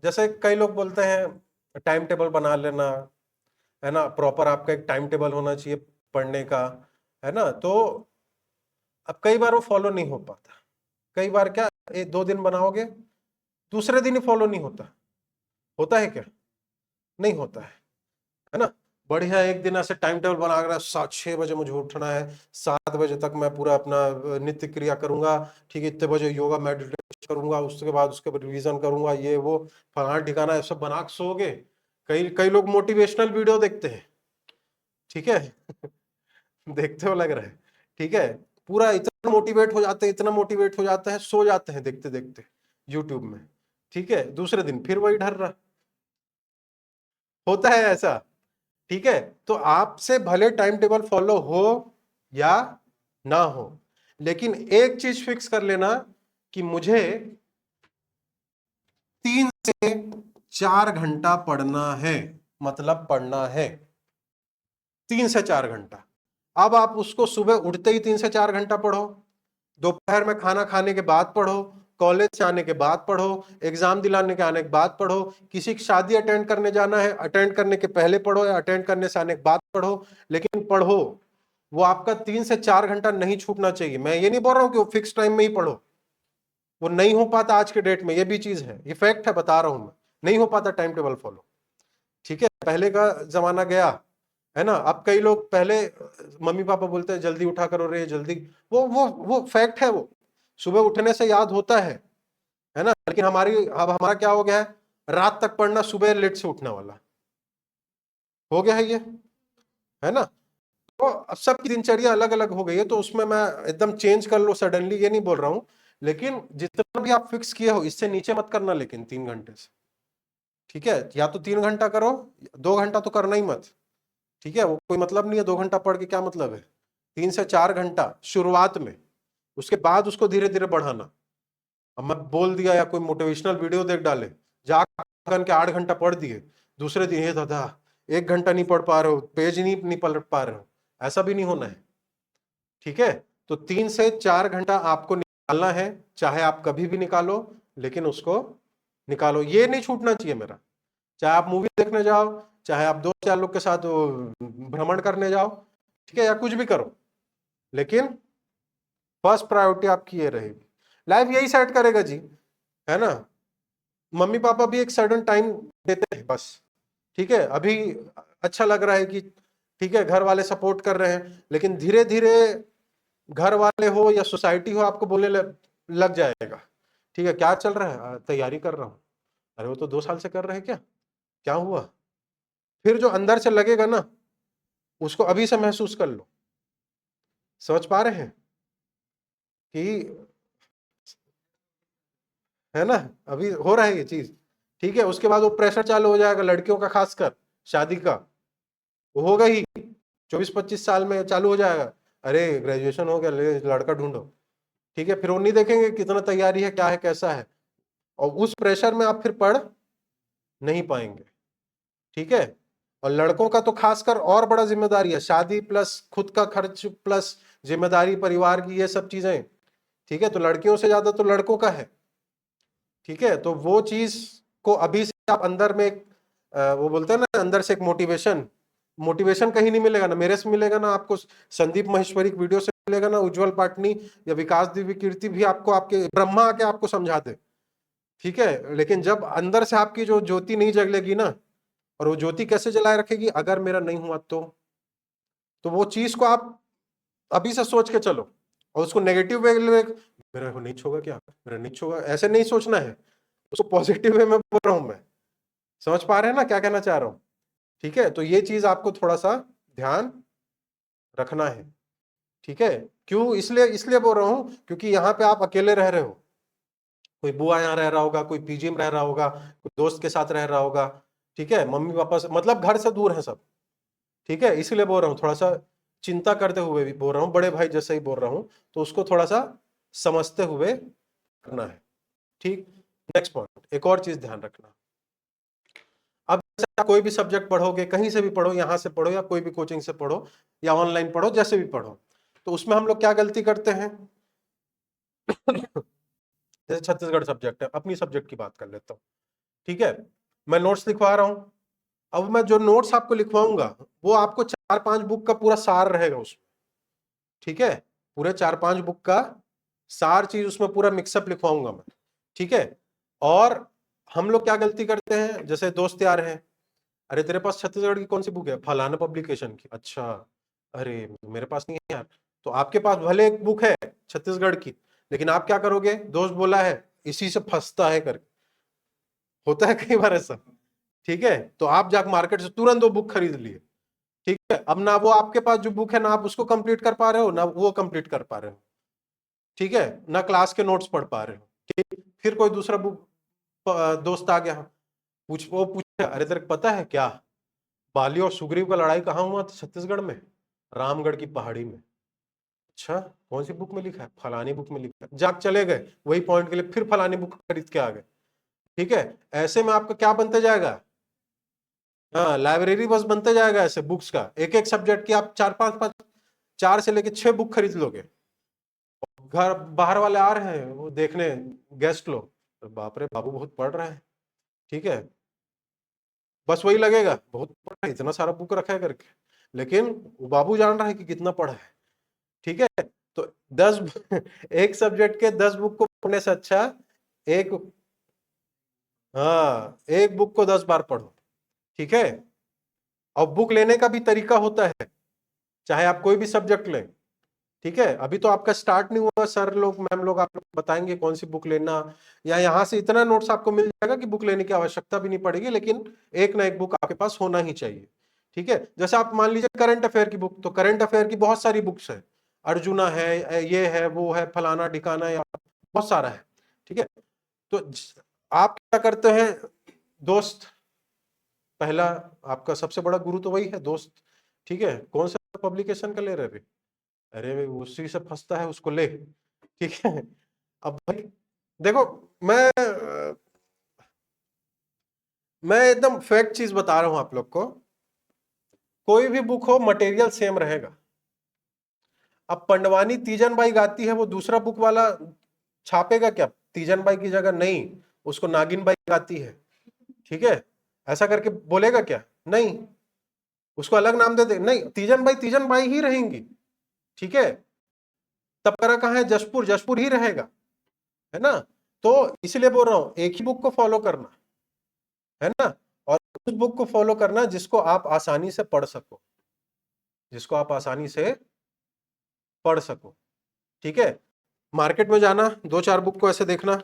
जैसे कई लोग बोलते हैं टाइम टेबल बना लेना, है ना, प्रॉपर आपका एक टाइम टेबल होना चाहिए पढ़ने का, है ना। तो अब कई बार वो फॉलो नहीं हो पाता, कई बार क्या, 1-2 दिन बनाओगे, दूसरे दिन ही फॉलो नहीं होता, होता है क्या, नहीं होता है ना। बढ़िया एक दिन ऐसे टाइम टेबल बना कर 7-6 बजे मुझे उठना है, 7 बजे तक मैं पूरा अपना नित्य क्रिया करूंगा, ठीक है, इतने बजे योगा मेडिटेशन करूंगा, उसके बाद उसके बाद रिवीजन करूंगा, ये वो फलाना ठिकाना ऐसा बना के सोओगे। कई कई लोग मोटिवेशनल वीडियो देखते हैं, ठीक है, देखते हो लग रहा है, ठीक है, पूरा इतना मोटिवेट हो जाते हैं, इतना मोटिवेट हो जाता है, सो जाते हैं देखते देखते यूट्यूब में, ठीक है, दूसरे दिन फिर वही ढर रहा, होता है ऐसा, ठीक है। तो आपसे भले टाइम टेबल फॉलो हो या ना हो, लेकिन एक चीज फिक्स कर लेना कि मुझे 3 से 4 घंटा पढ़ना है, मतलब पढ़ना है 3 से 4 घंटा। अब आप उसको सुबह उठते ही 3 से 4 घंटा पढ़ो, दोपहर में खाना खाने के बाद पढ़ो, कॉलेज से आने के बाद पढ़ो, एग्जाम दिलाने के आने के बाद पढ़ो, किसी की शादी अटेंड करने जाना है, अटेंड करने के पहले पढ़ो या अटेंड करने से आने के बाद पढ़ो, लेकिन पढ़ो। वो आपका 3 से 4 घंटा नहीं छूटना चाहिए। मैं ये नहीं बोल रहा हूं कि वो फिक्स टाइम में ही पढ़ो, वो नहीं हो पाता आज के डेट में, ये भी चीज है, ये फैक्ट है, बता रहा हूं मैं, नहीं हो पाता टाइम टेबल फॉलो, ठीक है। पहले का जमाना गया, है ना। अब कई लोग पहले मम्मी पापा बोलते हैं जल्दी उठा करो रे जल्दी, वो फैक्ट है, वो सुबह उठने से याद होता है ना। लेकिन अब हमारा क्या हो गया है, रात तक पढ़ना, सुबह लेट से उठने वाला हो गया है ये, है ना। तो अब सबकी दिनचर्या अलग अलग हो गई है, तो उसमें मैं एकदम चेंज कर लो सडनली, ये नहीं बोल रहा हूं, लेकिन जितना भी आप फिक्स किए हो इससे नीचे मत करना, लेकिन 3 घंटे से, ठीक है? या तो 3 घंटा करो, 2 घंटा तो करना ही मत, ठीक है? वो कोई मतलब नहीं है, 2 घंटा पढ़ के क्या मतलब है? 3 से 4 घंटा शुरुआत में, उसके बाद उसको धीरे धीरे बढ़ाना। अब मैं बोल दिया या कोई मोटिवेशनल वीडियो देख डाले, जाकर के 8 घंटा पढ़ दिए, दूसरे दिन, हे दादा 1 घंटा नहीं पढ़ पा रहे हो, पेज नहीं पढ़ पा रहे हो, ऐसा भी नहीं होना है, ठीक है? तो 3 से 4 घंटा आपको निकालना है, चाहे आप कभी भी निकालो, लेकिन उसको निकालो, ये नहीं छूटना चाहिए मेरा। चाहे आप मूवी देखने जाओ, चाहे आप 2-4 लोग के साथ भ्रमण करने जाओ, ठीक है, या कुछ भी करो, लेकिन फर्स्ट प्रायोरिटी आपकी ये रहेगी। लाइफ यही सेट करेगा जी, है ना? मम्मी पापा भी एक सर्टेन टाइम देते हैं बस, ठीक है? अभी अच्छा लग रहा है कि ठीक है घर वाले सपोर्ट कर रहे हैं, लेकिन धीरे धीरे घर वाले हो या सोसाइटी हो आपको बोलने लग जाएगा, ठीक है क्या चल रहा है? तैयारी कर रहा हूं। अरे वो तो 2 साल से कर रहे हैं, क्या क्या हुआ? फिर जो अंदर से लगेगा ना, उसको अभी से महसूस कर लो। समझ पा रहे हैं कि, है ना? अभी हो रहा है ये चीज, ठीक है? उसके बाद वो प्रेशर चालू हो जाएगा लड़कियों का, खासकर शादी का, वो होगा ही 24-25 साल में चालू हो जाएगा। अरे ग्रेजुएशन हो गया, ले लड़का ढूंढो, ठीक है? फिर वो नहीं देखेंगे कितना तैयारी है, क्या है, कैसा है, और उस प्रेशर में आप फिर पढ़ नहीं पाएंगे, ठीक है? और लड़कों का तो खासकर और बड़ा जिम्मेदारी है, शादी प्लस खुद का खर्च प्लस जिम्मेदारी परिवार की, ये सब चीजें, ठीक है? तो लड़कियों से ज्यादा तो लड़कों का है, ठीक है? तो वो चीज को अभी से आप अंदर में एक वो बोलते हैं ना, अंदर से एक मोटिवेशन, मोटिवेशन कहीं नहीं मिलेगा ना, मेरे से मिलेगा ना आपको, संदीप महेश्वरी की वीडियो से मिलेगा ना, उज्जवल पाटनी या विकास दिव्य कीर्ति भी आपको, आपके ब्रह्मा आके आपको समझा दे, ठीक है? लेकिन जब अंदर से आपकी जो ज्योति नहीं जगलेगी ना, और वो ज्योति कैसे जलाए रखेगी? अगर मेरा नहीं हुआ तो वो चीज को आप अभी से सोच के चलो, और उसको नेगेटिव वे में, मेरा नहीं होगा क्या, मेरा नहीं होगा, ऐसे नहीं सोचना है, उसको पॉजिटिव वे में बोल रहा हूं मैं। समझ पा रहे हैं ना क्या कहना चाह रहा हूं? ठीक है, तो ये चीज आपको थोड़ा सा ध्यान रखना है, ठीक है? क्यों इसलिए इसलिए बोल रहा हूं, क्योंकि यहाँ पे आप अकेले रह रहे हो, कोई बुआ यहाँ रह रहा होगा, कोई पीजी में रह रहा होगा, कोई दोस्त के साथ रह रहा होगा, ठीक है? मम्मी पापा से मतलब घर से दूर है सब, ठीक है? इसलिए बोल रहा हूँ, थोड़ा सा चिंता करते हुए भी बोल रहा हूँ, बड़े भाई जैसे ही बोल रहा हूँ, तो उसको थोड़ा सा समझते हुए करना है, ठीक? नेक्स्ट पॉइंट, एक और चीज ध्यान रखना, अब जैसे आप कोई भी सब्जेक्ट पढ़ोगे, कहीं से भी पढ़ो, यहां से पढ़ो या कोई भी कोचिंग से पढ़ो या ऑनलाइन पढ़ो, जैसे भी पढ़ो, तो उसमें हम लोग क्या गलती करते हैं? जैसे छत्तीसगढ़ सब्जेक्ट है, अपनी सब्जेक्ट की बात कर लेता हूँ, ठीक है? मैं नोट्स लिखवा रहा हूं, अब मैं जो नोट्स आपको लिखवाऊंगा वो आपको 4-5 बुक का पूरा सार रहेगा उसमें, ठीक है? पूरे 4-5 बुक का सार चीज उसमें पूरा मिक्सअप लिखवाऊंगा मैं, ठीक है? और हम लोग क्या गलती करते हैं, जैसे दोस्त यार हैं, अरे तेरे पास छत्तीसगढ़ की कौन सी बुक है? फलाना पब्लिकेशन की। अच्छा, अरे मेरे पास नहीं है यार। तो आपके पास भले एक बुक है छत्तीसगढ़ की, लेकिन आप क्या करोगे? दोस्त बोला है, इसी से फंसता है करके, होता है कई बार ऐसा, ठीक है? तो आप जाकर मार्केट से तुरंत वो बुक खरीद लिए, ठीक है? अब ना वो आपके पास जो बुक है ना आप उसको कंप्लीट कर पा रहे हो, ना वो कंप्लीट कर पा रहे हो, ठीक है? ना क्लास के नोट्स पढ़ पा रहे हो, ठीक? फिर कोई दूसरा बुक दोस्त आ गया, वो पूछे, अरे तेरे को पता है क्या, बाली और सुग्रीव का लड़ाई कहाँ हुआ था? छत्तीसगढ़ में, रामगढ़ की पहाड़ी में। अच्छा, कौन सी बुक में लिखा है? फलानी बुक में लिखा है। जाग चले गए वही पॉइंट के लिए, फिर फलानी बुक खरीद के आ गए, ठीक है? ऐसे में आपका क्या बनते जाएगा? हाँ, लाइब्रेरी बस बनते जाएगा ऐसे बुक्स का, एक एक सब्जेक्ट की आप 4-5 4 से लेके 6 बुक खरीद लोगे। घर बाहर वाले आ रहे हैं वो देखने, गेस्ट लोग, तो बाप रे बाबू बहुत पढ़ रहे हैं, ठीक है? बस वही लगेगा बहुत पढ़ा है, इतना सारा बुक रखा है करके, लेकिन वो बाबू जान रहा है कि कितना पढ़ा है, ठीक है? तो 10 एक सब्जेक्ट के 10 बुक को पढ़ने से अच्छा एक, हाँ, एक बुक को 10 बार पढ़ो, ठीक है? और बुक लेने का भी तरीका होता है, चाहे आप कोई भी सब्जेक्ट लें, ठीक है? अभी तो आपका स्टार्ट नहीं हुआ, सर लोग मैम लोग आप लोग बताएंगे कौन सी बुक लेना, या यहाँ से इतना नोट्स आपको मिल जाएगा कि बुक लेने की आवश्यकता भी नहीं पड़ेगी, लेकिन एक ना एक बुक आपके पास होना ही चाहिए, ठीक है? जैसे आप मान लीजिए करंट अफेयर की बुक, तो करंट अफेयर की बहुत सारी बुक्स है, अर्जुना है, ये है, वो है, फलाना ढिकाना, या बहुत सारा है, ठीक है। तो आप क्या करते हैं दोस्त, पहला आपका सबसे बड़ा गुरु तो वही है दोस्त, ठीक है। कौन सा पब्लिकेशन का ले रहे अभी, अरे उसी से फंसता है उसको ले, ठीक है। अब भाई देखो, मैं एकदम फैक्ट चीज बता रहा हूं आप लोग को, कोई भी बुक हो मटेरियल सेम रहेगा। अब पंडवानी तीजन बाई गाती है, वो दूसरा बुक वाला छापेगा क्या, तीजन बाई की जगह नहीं, उसको नागिन बाई गाती है, ठीक है, ऐसा करके बोलेगा क्या, नहीं, उसको अलग नाम दे दे, नहीं, तीजन बाई ही रहेंगी, ठीक है। तब करा कहां है, जशपुर, जशपुर ही रहेगा, है ना। तो इसलिए बोल रहा हूं एक ही बुक को फॉलो करना, है ना, और उस बुक को फॉलो करना जिसको आप आसानी से पढ़ सको, जिसको आप आसानी से पढ़ सको, ठीक है। मार्केट में जाना, दो चार बुक को ऐसे देखना,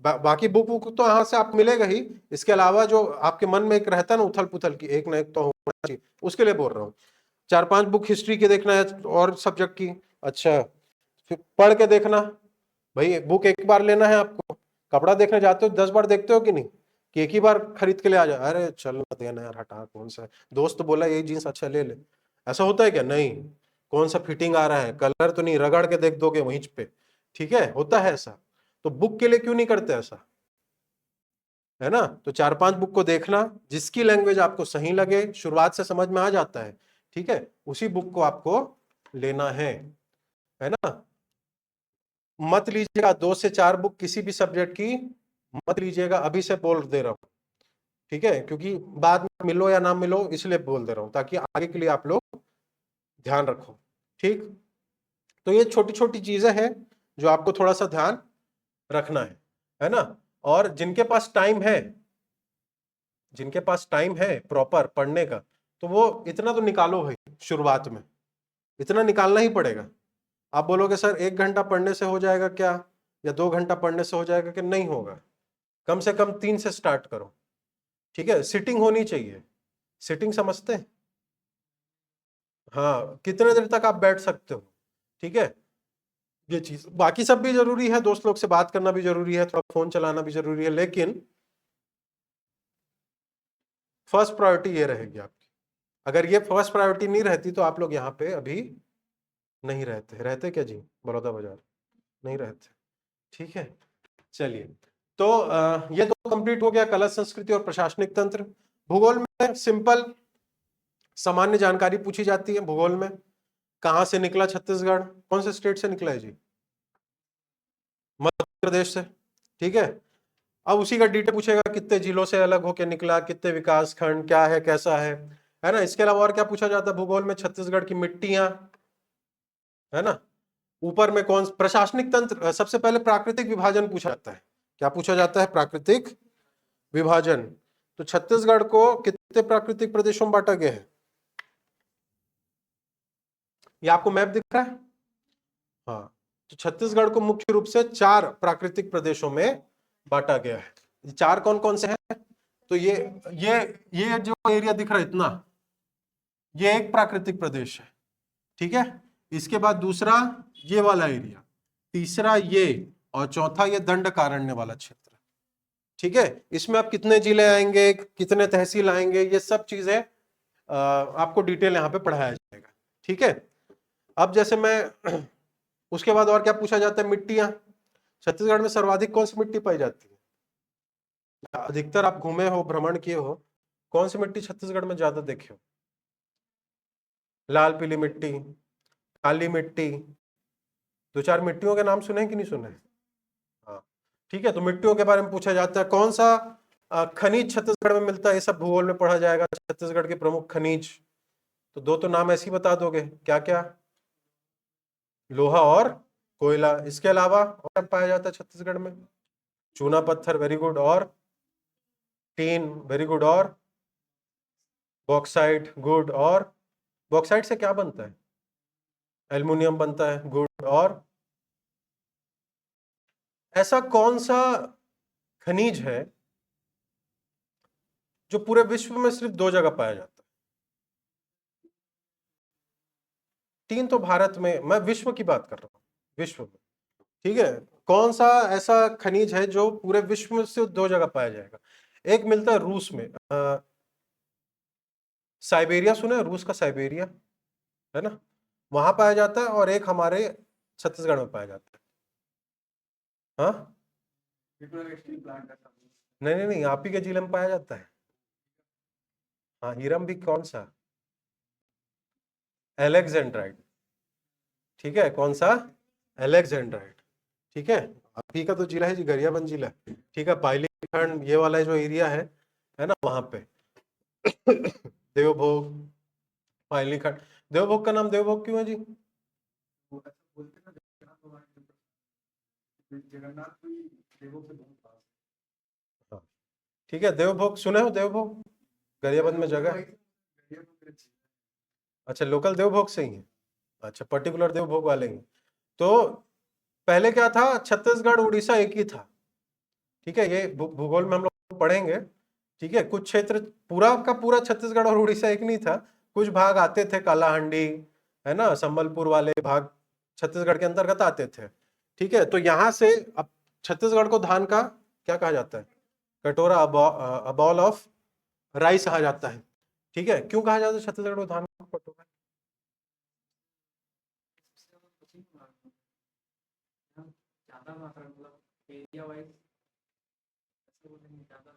बाकी बुक तो यहाँ से आप मिलेगा ही, इसके अलावा जो आपके मन में एक रहता है ना उथल पुथल की, एक ना एक तो होना चाहिए, उसके लिए बोल रहा हूँ। चार पांच बुक हिस्ट्री की देखना है और सब्जेक्ट की, अच्छा, फिर पढ़ के देखना, भाई बुक एक बार लेना है आपको, कपड़ा देखने जाते हो 10 बार देखते हो कि नहीं, कि एक ही बार खरीद के ले आ जाए, अरे चल ना देना यार, हटा, कौन सा है, दोस्त बोला यही जींस अच्छा ले ले, ऐसा होता है क्या, नहीं, कौन सा फिटिंग आ रहा है, कलर तो नहीं, रगड़ के देख दोगे वहीं पे, ठीक है, होता है ऐसा। तो बुक के लिए क्यों नहीं करते ऐसा, है ना। तो चार पांच बुक को देखना, जिसकी लैंग्वेज आपको सही लगे, शुरुआत से समझ में आ जाता है, ठीक है, उसी बुक को आपको लेना है ना। मत लीजिएगा 2 से 4 बुक किसी भी सब्जेक्ट की, मत लीजिएगा, अभी से बोल दे रहा हूं, ठीक है, क्योंकि बाद में मिलो या ना मिलो इसलिए बोल दे रहा हूं, ताकि आगे के लिए आप लोग ध्यान रखो, ठीक। तो ये छोटी छोटी चीजें हैं जो आपको थोड़ा सा ध्यान रखना है ना। और जिनके पास टाइम है, जिनके पास टाइम है प्रॉपर पढ़ने का, तो वो इतना तो निकालो भाई, शुरुआत में इतना निकालना ही पड़ेगा। आप बोलोगे सर 1 घंटा पढ़ने से हो जाएगा क्या, या 2 घंटा पढ़ने से हो जाएगा, कि नहीं होगा, कम से कम 3 से स्टार्ट करो, ठीक है। सिटिंग होनी चाहिए, सिटिंग समझते हैं, हाँ, कितने देर तक आप बैठ सकते हो, ठीक है, ये चीज, बाकी सब भी जरूरी है, दोस्त लोग से बात करना भी जरूरी है, थोड़ा फोन चलाना भी जरूरी है, लेकिन फर्स्ट प्रायोरिटी ये रहेगी आपकी। अगर ये फर्स्ट प्रायोरिटी नहीं रहती तो आप लोग यहाँ पे अभी नहीं रहते क्या जी, बड़ौदा बाजार नहीं रहते, ठीक है। चलिए, तो ये तो कंप्लीट हो गया, कला संस्कृति और प्रशासनिक तंत्र। भूगोल में सिंपल सामान्य जानकारी पूछी जाती है भूगोल में, कहां से निकला छत्तीसगढ़, कौन से स्टेट से निकला है जी, मध्य प्रदेश से, ठीक है। अब उसी का डिटेल पूछेगा, कितने जिलों से अलग होकर निकला, कितने विकास खंड, क्या है कैसा है ना। इसके अलावा और क्या पूछा जाता है भूगोल में, छत्तीसगढ़ की मिट्टियां, है ना, ऊपर में कौन, प्रशासनिक तंत्र, सबसे पहले प्राकृतिक विभाजन पूछा जाता है, क्या पूछा जाता है, प्राकृतिक विभाजन। तो छत्तीसगढ़ को कितने प्राकृतिक प्रदेशों में बांटा गया है, ये आपको मैप दिख रहा है, हाँ, तो छत्तीसगढ़ को मुख्य रूप से 4 प्राकृतिक प्रदेशों में बांटा गया है। 4 कौन कौन से हैं, तो ये जो एरिया दिख रहा है इतना, ये एक प्राकृतिक प्रदेश है, ठीक है। इसके बाद दूसरा ये वाला एरिया, तीसरा ये, और चौथा ये दंडकारण्य वाला क्षेत्र, ठीक है। इसमें आप कितने जिले आएंगे, कितने तहसील आएंगे, ये सब चीजें आपको डिटेल यहाँ पे पढ़ाया जाएगा, ठीक है। अब जैसे मैं उसके बाद और क्या पूछा जाता है, मिट्टियां, छत्तीसगढ़ में सर्वाधिक कौन सी मिट्टी पाई जाती है, अधिकतर आप घूमे हो, भ्रमण किए हो, कौन सी मिट्टी छत्तीसगढ़ में ज्यादा देखे हो, लाल पीली मिट्टी, काली मिट्टी, 2 4 मिट्टियों के नाम सुने कि नहीं सुने, हाँ, ठीक है। तो मिट्टियों के बारे में पूछा जाता है, कौन सा खनिज छत्तीसगढ़ में मिलता है, ये सब भूगोल में पढ़ा जाएगा, छत्तीसगढ़ के प्रमुख खनिज, तो 2 तो नाम ऐसे ही बता दोगे, क्या क्या, लोहा और कोयला। इसके अलावा और पाया जाता है छत्तीसगढ़ में, चूना पत्थर, वेरी गुड, और टीन, वेरी गुड, और बॉक्साइट, गुड, और बॉक्साइट से क्या बनता है, एल्युमिनियम बनता है, गुड, और ऐसा कौन सा खनिज है जो पूरे विश्व में सिर्फ 2 जगह पाया जाता है, टीन तो भारत में, मैं विश्व की बात कर रहा हूं, विश्व में, ठीक है, कौन सा ऐसा खनिज है जो पूरे विश्व में सिर्फ 2 जगह पाया जाएगा? एक मिलता है रूस में, साइबेरिया सुना है? रूस का साइबेरिया है ना, वहां पाया जाता है, और एक हमारे छत्तीसगढ़ में पाया जाता है। हाँ, नहीं नहीं नहीं, आप ही के जिले में पाया जाता है। हाँ, हीरम भी कौन सा? एलेक्जेंड्राइट। ठीक है, कौन सा? एलेक्जेंड्राइट। ठीक है, आप ही का तो जिला है जी, गरियाबंद जिला। ठीक है, पाइली खंड ये वाला जो एरिया है ना, वहां पे देवभोग, पाइली खंड। देवभोग का नाम देवभोग क्यों है जी? हाँ, ठीक है, देवभोग सुने हो? देवभोग गरियाबंद में जगह। अच्छा, लोकल देवभोग से ही है। अच्छा, पर्टिकुलर देवभोग वाले ही। तो पहले क्या था, छत्तीसगढ़ उड़ीसा एक ही था। ठीक है, ये भूगोल में हम लोग पढ़ेंगे। ठीक है, कुछ क्षेत्र, पूरा का पूरा छत्तीसगढ़ और उड़ीसा एक नहीं था, कुछ भाग आते थे, कालाहांडी है ना, संबलपुर वाले भाग छत्तीसगढ़ के अंतर्गत आते थे। ठीक है, तो यहां से अब छत्तीसगढ़ को धान का क्या कहा जाता है? कटोरा, अबॉल ऑफ राइस कहा जाता है। ठीक है, क्यों कहा जाता है छत्तीसगढ़ को धान का कटोरा? ज्यादा मात्रा मतलब एरिया वाइज ज्यादा।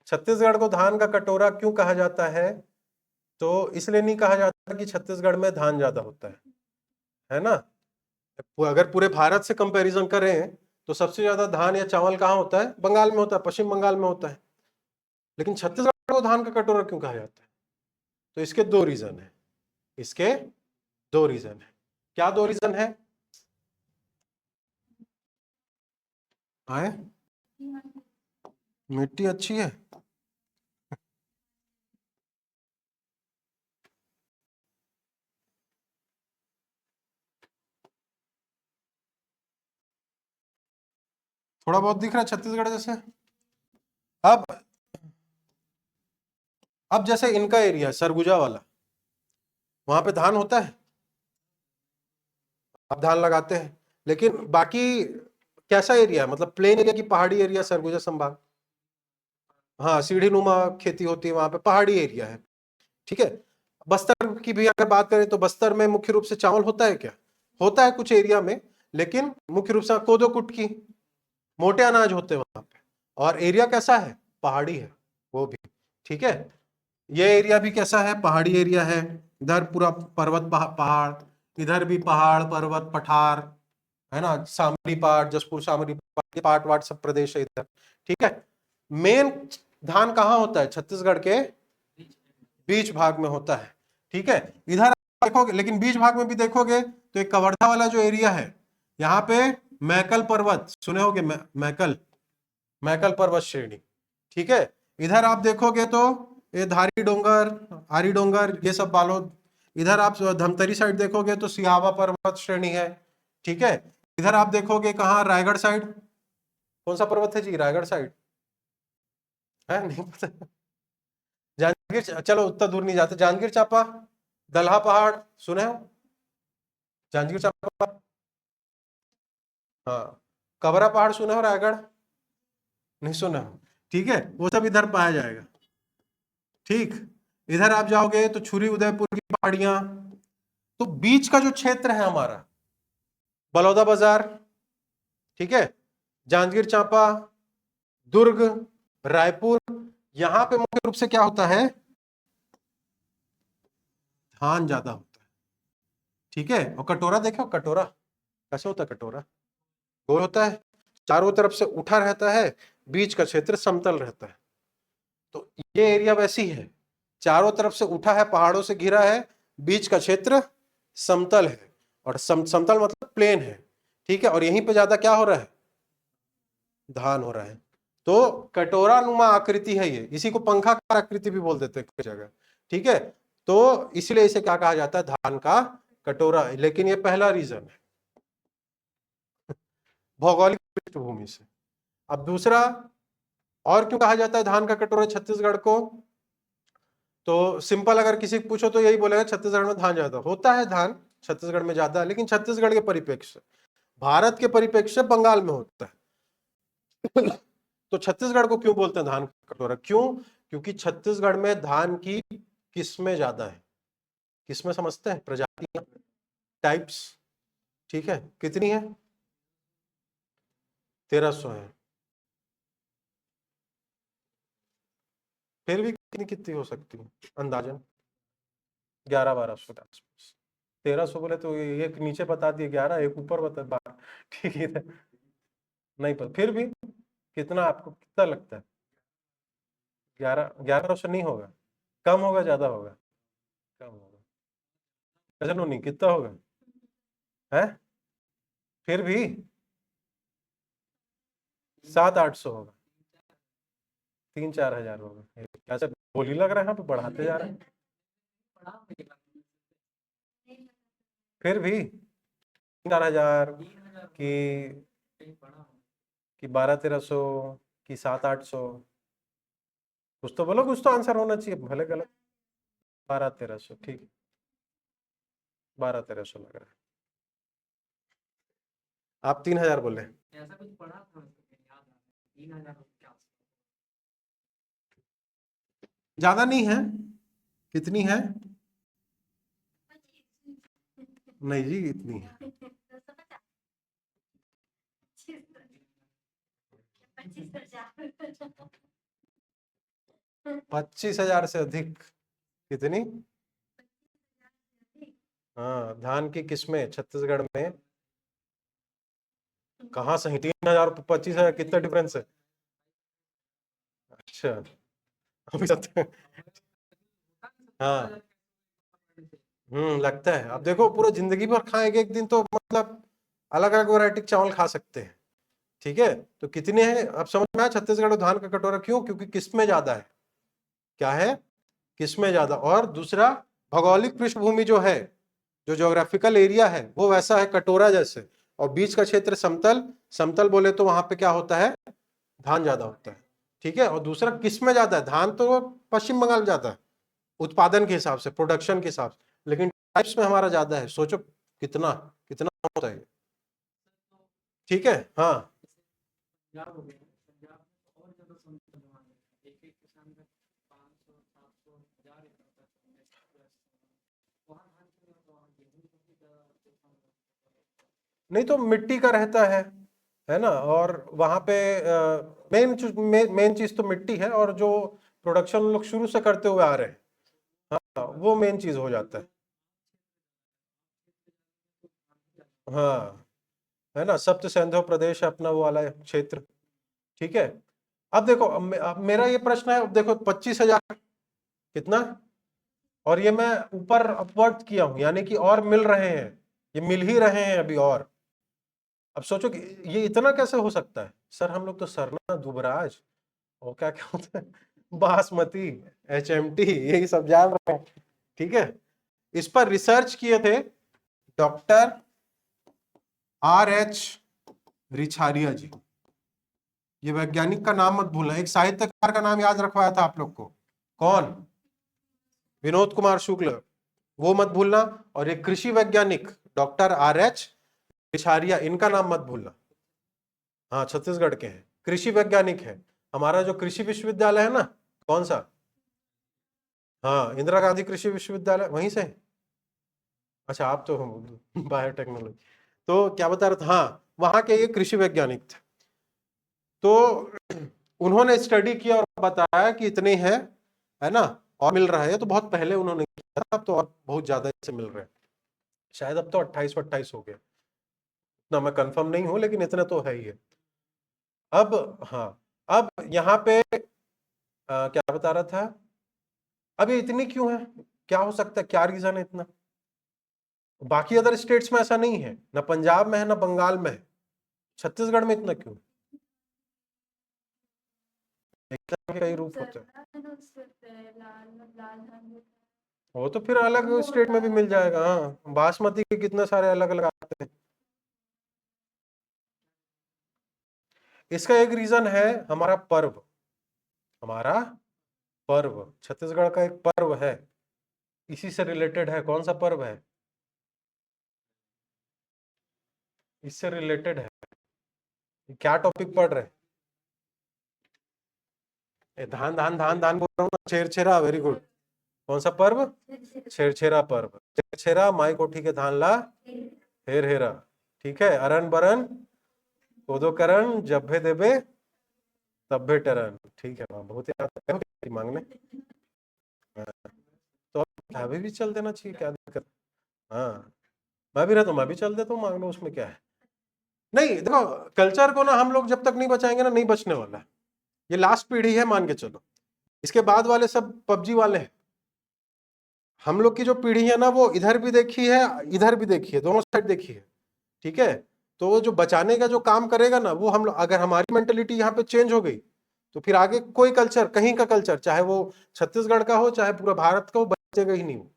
छत्तीसगढ़ को धान का कटोरा क्यों कहा जाता है? तो इसलिए नहीं कहा जाता कि छत्तीसगढ़ में धान ज्यादा होता है ना। अगर पूरे भारत से कंपैरिजन करें तो सबसे ज्यादा धान या चावल कहाँ होता है? बंगाल में होता है, पश्चिम बंगाल में होता है। लेकिन छत्तीसगढ़ को धान का कटोरा क्यों कहा जाता है? तो इसके 2 रीजन है। इसके 2 रीजन है। क्या 2 रीजन है? आए, मिट्टी अच्छी है। थोड़ा बहुत दिख रहा है छत्तीसगढ़ जैसे। अब अब जैसे इनका एरिया सरगुजा वाला, वहां पे धान होता है, अब धान लगाते हैं। लेकिन बाकी कैसा एरिया है, मतलब प्लेन एरिया की पहाड़ी एरिया सरगुजा संभाग? हाँ, सीढ़ी नुमा खेती होती है वहां पे, पहाड़ी एरिया है। ठीक है, बस्तर की भी अगर बात करें तो बस्तर में मुख्य रूप से चावल होता है क्या? होता है कुछ एरिया में, लेकिन मुख्य रूप से कोदो कुटकी, मोटे अनाज होते हैं वहां पे। और एरिया कैसा है? पहाड़ी है वो भी। ठीक है, ये एरिया भी कैसा है? पहाड़ी एरिया है। इधर पूरा पर्वत पहाड़, इधर भी पहाड़ पर्वत पठार है ना, सामरी पाट, जसपुर सामरी पाट, ये पाट वाट सब प्रदेश है इधर। ठीक है, मेन धान कहाँ होता है? छत्तीसगढ़ के बीच भाग में होता है। ठीक है, इधर आप देखोगे, लेकिन बीच भाग में भी देखोगे तो एक कवर्धा वाला जो एरिया है, यहाँ पे मैकल पर्वत सुने होगे, मैकल, मैकल पर्वत श्रेणी। ठीक है, इधर आप देखोगे तो ये धारी डोंगर, आरी डोंगर, ये सब बालोद। इधर आप धमतरी साइड देखोगे तो सिहावा पर्वत श्रेणी है। ठीक है, इधर आप देखोगे कहाँ, रायगढ़ साइड, कौन सा पर्वत है जी रायगढ़ साइड? है नहीं पता? जांजगीर, चलो उतना दूर नहीं जाते, जांजगीर चांपा, दलहा पहाड़ सुने हो? जांजगीर चांपा, हाँ। कबरा पहाड़ सुने हो रायगढ़? नहीं सुना हो? ठीक है, वो सब इधर पाया जाएगा। ठीक, इधर आप जाओगे तो छुरी उदयपुर की पहाड़ियां। तो बीच का जो क्षेत्र है हमारा, बलौदा बाजार, ठीक है, जांजगीर चांपा, दुर्ग, रायपुर, यहां पे मुख्य रूप से क्या होता है? धान ज्यादा होता है। ठीक है, और कटोरा देखो, कटोरा कैसे होता है? कटोरा गोल होता है, चारों तरफ से उठा रहता है, बीच का क्षेत्र समतल रहता है। तो ये एरिया वैसी है, चारों तरफ से उठा है, पहाड़ों से घिरा है, बीच का क्षेत्र समतल है, और समतल मतलब प्लेन है। ठीक है, और यहीं पे ज्यादा क्या हो रहा है? धान हो रहा है। तो कटोरा नुमा आकृति है ये, इसी को पंखाकार आकृति भी बोल देते हैं कई जगह। ठीक है, तो इसीलिए इसे क्या कहा जाता है? धान का कटोरा। लेकिन ये पहला रीजन है, भौगोलिक पृष्ठभूमि से। अब दूसरा, और क्यों कहा जाता है धान का कटोरा छत्तीसगढ़ को? तो सिंपल अगर किसी को पूछो तो यही बोलेगा छत्तीसगढ़ में धान ज्यादा होता है। धान छत्तीसगढ़ में ज्यादा है, लेकिन छत्तीसगढ़ के परिप्रेक्ष्य से। भारत के परिप्रेक्ष्य से बंगाल में होता है। तो छत्तीसगढ़ को क्यों बोलते हैं धान का कटोरा? क्यों? क्योंकि छत्तीसगढ़ में धान की किस्में ज्यादा है। किस्में समझते हैं? प्रजातियां, टाइप्स। ठीक है, कितनी है? 1300 है। फिर भी कितनी कितनी हो सकती है अंदाजन? 1100-1200 के आसपास। 1300 बोले तो एक नीचे बता दिए 11, एक ऊपर बता 12। ठीक है, नहीं पर फिर भी कितना आपको कितना लगता है? 1100 नहीं होगा? कम होगा, ज्यादा होगा? कम होगा। चलो नहीं, कितना होगा है? फिर भी 700-800 होगा। 3-4 हजार होगा। ऐसा बोली लग रहा है, यहाँ पे बढ़ाते जा रहे हैं। फिर भी 3-4 हजार कि 1200-1300 कि 700-800, कुछ तो बोलो, कुछ तो आंसर होना चाहिए, भले गलत। 1200-1300, ठीक है, 1200-1300 लग रहा है। आप 3000 बोले। ऐसा कुछ पढ़ा था, याद आ 3000 के आसपास। ज्यादा नहीं है? कितनी है? नहीं जी, इतनी है। 25,000 से अधिक। कितनी? हाँ, धान की किस्में छत्तीसगढ़ में कहाँ से? 3,000 25,000, कितना डिफरेंस है? अच्छा, अभी हाँ, लगता है। अब देखो, पूरा जिंदगी भर खाएंगे, एक दिन तो मतलब अलग अलग वैरायटी चावल खा सकते हैं। ठीक है, तो कितने हैं अब समझ में आया? छत्तीसगढ़ में धान का कटोरा क्यों? क्योंकि किस्में ज्यादा है। क्या है? किस्में ज्यादा। और दूसरा, भौगोलिक पृष्ठभूमि जो है, जो ज्योग्राफिकल एरिया है, वो वैसा है कटोरा जैसे। और बीच का क्षेत्र समतल। समतल बोले तो वहां पे क्या होता है? धान ज्यादा होता है। ठीक है, और दूसरा किस्में ज्यादा है। धान तो पश्चिम बंगाल में ज्यादा है उत्पादन के हिसाब से, प्रोडक्शन के हिसाब से, लेकिन टाइप्स में हमारा ज्यादा है। सोचो कितना कितना होता है। ठीक है, हाँ। पंजाब हो गया, पंजाब में तो और ज्यादा समतल जमा है, एक एक किसान का 500-700-1000 एकड़ का वहाँ धान के लिए, वहाँ गेहूं की नहीं तो मिट्टी का रहता है ना? और वहां पे मेन चीज तो मिट्टी है, और जो प्रोडक्शन लोग शुरू से करते हुए आ रहे हैं, हाँ, वो मेन चीज हो जाता है। हाँ, है ना? सप्त सिंधु प्रदेश अपना वो वाला क्षेत्र। ठीक है, अब देखो, अब मेरा ये प्रश्न है। अब देखो 25,000 कितना, और ये मैं ऊपर अपवर्ड किया हूं, यानी कि और मिल रहे हैं, ये मिल ही रहे हैं अभी और। अब सोचो कि ये इतना कैसे हो सकता है? सर हम लोग तो सरना, दुबराज और क्या क्या होता है, बासमती, HMT, यही सब जान रहे हैं। ठीक है, इस पर रिसर्च किए थे डॉक्टर R.H. रिछारिया जी। ये वैज्ञानिक का नाम मत भूलना। एक साहित्यकार का नाम याद रखवाया था आप लोग को। कौन? विनोद कुमार शुक्ल, वो मत भूलना। और एक कृषि वैज्ञानिक डॉक्टर R.H. रिछारिया, इनका नाम मत भूलना। हाँ, छत्तीसगढ़ के हैं, कृषि वैज्ञानिक है। हमारा जो कृषि विश्वविद्यालय है ना, कौन सा? हाँ, इंदिरा गांधी कृषि विश्वविद्यालय, वहीं से। अच्छा, आप तो बायोटेक्नोलॉजी। तो क्या बता रहा था, हाँ, वहां के ये कृषि वैज्ञानिक थे। तो उन्होंने स्टडी किया और बताया कि इतने हैं, है ना? और मिल रहा है। तो बहुत पहले उन्होंने किया था, अब तो और बहुत ज्यादा से मिल रहे हैं। शायद अब तो 28-28 हो गए, ना मैं कंफर्म नहीं हूं, लेकिन इतना तो है ही है। अब हाँ, अब यहाँ पे क्या बता रहा था? अब ये इतनी क्यों है? क्या हो सकता है, क्या रीजन है इतना? बाकी अदर स्टेट्स में ऐसा नहीं है, ना पंजाब में है, ना बंगाल में है, छत्तीसगढ़ में इतना क्यों? एकदम के कई रूप होते हैं। वो तो फिर अलग स्टेट में भी मिल जाएगा। हाँ, बासमती के कितने सारे अलग अलग आते हैं। इसका एक रीजन है हमारा पर्व। हमारा पर्व, छत्तीसगढ़ का एक पर्व है, इसी से रिलेटेड है। कौन सा पर्व है? इससे रिलेटेड है। क्या टॉपिक पढ़ रहे हैं? धान धान धान धान बोल रहा हूँ ना, छेरछेरा, वेरी गुड। कौन सा पर्व? छेरछेरा पर्व। छेरछेरा माई कोठी के धान ला हेर हेरा, ठीक है। अरन बरन कोदो करन, जब्भे देबे तब्बे टरन, ठीक है। बहुत याद है दिमाग में। तो अभी भी चल देना चाहिए, क्या दिक्कत? हाँ, मैं भी रहता हूँ, मैं भी चल देता हूँ, मांग लो, उसमें क्या है। नहीं देखो, कल्चर को ना हम लोग जब तक नहीं बचाएंगे ना, नहीं बचने वाला है। ये लास्ट पीढ़ी है मान के चलो, इसके बाद वाले सब पबजी वाले हैं। हम लोग की जो पीढ़ी है ना, वो इधर भी देखी है, इधर भी देखी है, दोनों साइड देखी है, ठीक है। तो वो जो बचाने का जो काम करेगा ना, वो हम लोग, अगर हमारी मेंटेलिटी यहाँ पे चेंज हो गई, तो फिर आगे कोई कल्चर, कहीं का कल्चर, चाहे वो छत्तीसगढ़ का हो, चाहे पूरा भारत का हो, बचेगा ही नहीं वो,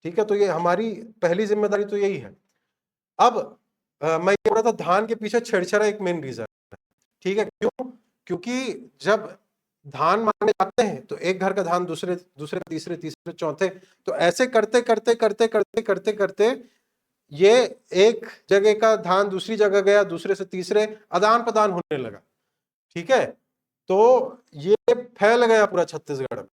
ठीक है। तो ये हमारी पहली जिम्मेदारी तो यही है। अब मैं ये बोल रहा था, धान के पीछे छेड़छाड़ एक मेन रीजन है, ठीक है। क्यों? क्योंकि जब धान मांगने जाते हैं तो एक घर का धान दूसरे दूसरे तीसरे तीसरे चौथे, तो ऐसे करते करते करते करते करते करते ये एक जगह का धान दूसरी जगह गया, दूसरे से तीसरे, आदान प्रदान होने लगा, ठीक है। तो ये फैल गया पूरा छत्तीसगढ़ में,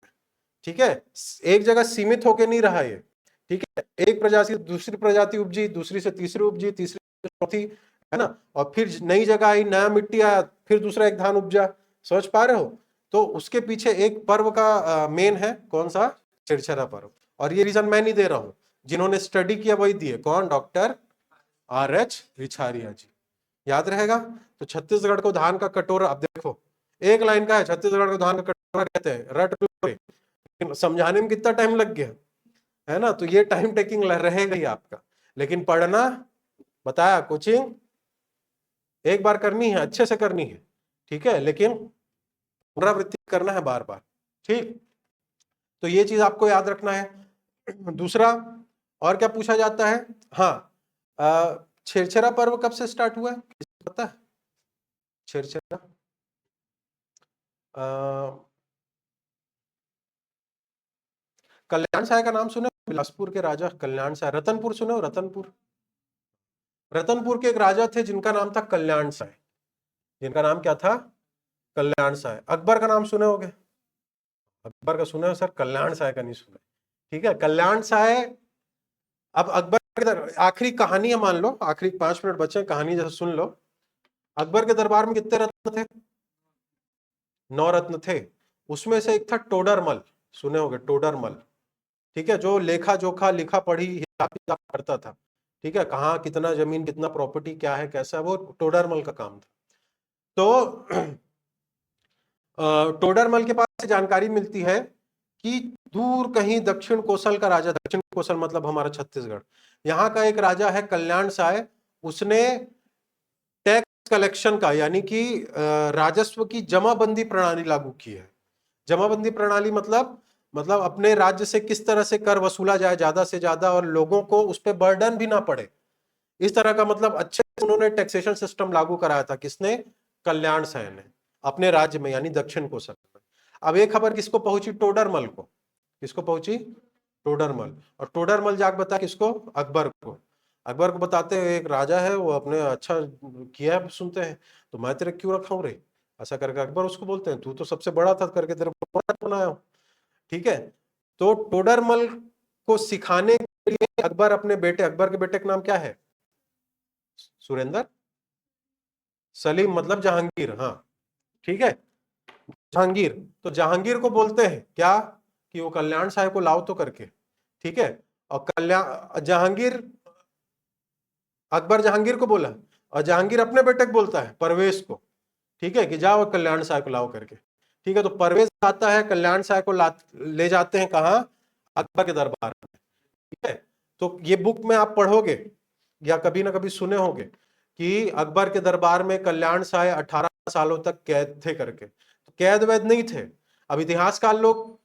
ठीक है। एक जगह सीमित होके नहीं रहा ये, ठीक है। एक प्रजाति दूसरी प्रजाति उपजी, दूसरी से तीसरी उपजी, तीसरी से चौथी, है ना। और फिर नई जगह आई, नया मिट्टी आया, फिर दूसरा एक धान उपजा। समझ पा रहे हो? तो उसके पीछे एक पर्व का मेन है, कौन सा? छेरछेरा पर्व। और ये रीजन मैं नहीं दे रहा हूं, जिन्होंने स्टडी किया वही दिए। कौन? Doctor R.H. रिछारिया जी। याद रहेगा। तो छत्तीसगढ़ को धान का कटोरा, अब देखो एक लाइन का है, छत्तीसगढ़ को धान का कटोरा कहते हैं, रट लो, समझाने में कितना टाइम लग गया, है ना। तो ये टाइम टेकिंग रहेगा ही आपका, लेकिन पढ़ना, बताया, कोचिंग एक बार करनी है, अच्छे से करनी है, ठीक है, लेकिन पुनरावृत्ति करना है बार बार, ठीक। तो ये चीज आपको याद रखना है। दूसरा और क्या पूछा जाता है? हाँ, छेरछेरा पर्व कब से स्टार्ट हुआ है, किसी को पता है? छेरछेरा कल्याण साय का नाम सुने? बिलासपुर के राजा कल्याण साय। रतनपुर सुने हो? रतनपुर, रतनपुर के एक राजा थे जिनका नाम था कल्याण साय। जिनका नाम क्या था? कल्याण साय। अकबर का नाम सुने होगे? अकबर का सुने हो सर, कल्याण साय का नहीं सुने, ठीक है। कल्याण साय, अब अकबर के आखिरी कहानी है, मान लो आखिरी 5 मिनट बचे, कहानी जैसे सुन लो। अकबर के दरबार में कितने रत्न थे? 9 रत्न थे। उसमें से एक था टोडरमल, सुने होगे टोडरमल, ठीक है। जो लेखा जोखा, लिखा पढ़ी, हिसाब किताब करता था, ठीक है। कहाँ कितना जमीन, कितना प्रॉपर्टी, क्या है कैसा, वो टोडरमल का काम था। तो टोडरमल के पास से जानकारी मिलती है कि दूर कहीं दक्षिण कोसल का राजा, दक्षिण कोसल मतलब हमारा छत्तीसगढ़, यहाँ का एक राजा है कल्याण साय। उसने टैक्स कलेक्शन का, यानी कि राजस्व की जमाबंदी प्रणाली लागू की है। जमाबंदी प्रणाली मतलब अपने राज्य से किस तरह से कर वसूला जाए ज्यादा से ज्यादा, और लोगों को उस पर बर्डन भी ना पड़े, इस तरह का मतलब अच्छे से उन्होंने टैक्सेशन सिस्टम लागू कराया था। किसने? कल्याण साय ने, अपने राज्य में, यानी दक्षिण कोसल में। अब एक खबर किसको पहुंची? टोडरमल को। किसको पहुंची? टोडरमल। और टोडरमल जाके बता किसको? अकबर को। अकबर को बताते हैं एक राजा है, वो अपने अच्छा किया है, सुनते हैं, तो मैं तेरे क्यों रखा हूं रे, ऐसा करके अकबर उसको बोलते हैं, तू तो सबसे बड़ा था करके तेरे को बनाया हूं, ठीक है। तो टोडरमल को सिखाने के लिए अकबर अपने बेटे, अकबर के बेटे का नाम क्या है? सुरेंद्र, सलीम मतलब जहांगीर, हाँ, ठीक है, जहांगीर। तो जहांगीर को बोलते हैं क्या कि वो कल्याण साहब को लाओ तो करके, ठीक है। और कल्याण जहांगीर, अकबर जहांगीर को बोला, और जहांगीर अपने बेटे को बोलता है परवेज को, ठीक है, कि जाओ कल्याण साहब को लाओ करके, ठीक है। तो परवेज आता है, कल्याण साहब को ले जाते हैं कहाँ? अकबर के दरबार में, ठीक है। तो ये बुक में आप पढ़ोगे या कभी ना कभी सुने होंगे कि अकबर के दरबार में कल्याण साय 18 सालों तक कैद थे करके। तो कैद वैद नहीं थे। अब इतिहासकार लोग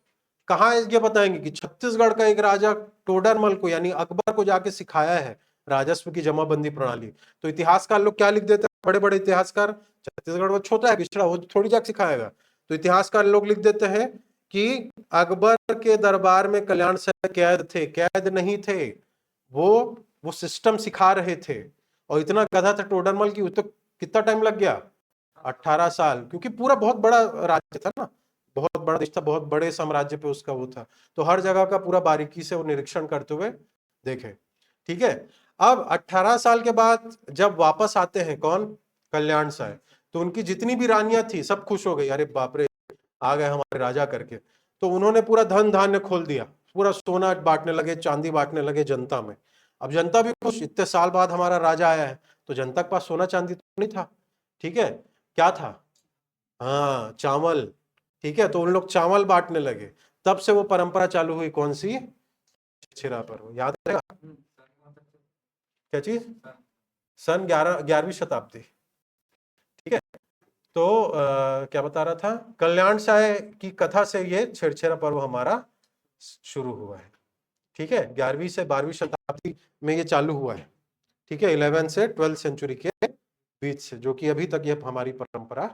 कहाँ ये बताएंगे कि छत्तीसगढ़ का एक राजा टोडरमल को, यानी अकबर को जाके सिखाया है राजस्व की जमाबंदी प्रणाली। तो इतिहासकार लोग क्या लिख देते हैं, बड़े बड़े इतिहासकार, छत्तीसगढ़ वो छोटा है पिछड़ा, वो थोड़ी जाके सिखाएगा। तो इतिहासकार लोग लिख देते हैं कि अकबर के दरबार में कल्याण साय कैद थे, कैद नहीं थे, वो सिस्टम सिखा रहे थे। और इतना गधा था टोडरमल की, तो कितना टाइम लग गया, 18 साल, क्योंकि पूरा बहुत बड़ा राज्य था ना, बहुत बड़ा देश था, बहुत बड़े साम्राज्य पे उसका वो था, तो हर जगह का पूरा बारीकी से वो निरीक्षण करते हुए देखे। ठीक है, अब 18 साल के बाद जब वापस आते हैं कौन, कल्याण साय, तो उनकी जितनी भी रानियां थी सब खुश हो गई, अरे बाप रे आ गए हमारे राजा करके। तो उन्होंने पूरा धन धान्य खोल दिया, पूरा सोना बांटने लगे, चांदी बांटने लगे जनता में। अब जनता भी खुश, इतने साल बाद हमारा राजा आया है, तो जनता के पास सोना चांदी तो नहीं था, ठीक है, क्या था, हाँ चावल। ठीक है, तो उन लोग चावल बांटने लगे, तब से वो परंपरा चालू हुई, कौन सी, छिरा पर्व, याद रहेगा, क्या चीज, सन 11वीं शताब्दी। ठीक है, तो क्या बता रहा था, कल्याण साय की कथा से ये छेरछेरा पर्व हमारा शुरू हुआ है। ठीक है, 11वीं से 12वीं शताब्दी में ये चालू हुआ है। ठीक है, 11 से 12 सेंचुरी के बीच से, जो कि अभी तक ये हमारी परंपरा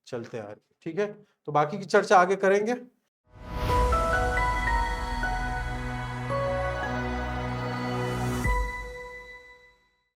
चलते आ रही है। ठीक है, तो बाकी की चर्चा आगे करेंगे।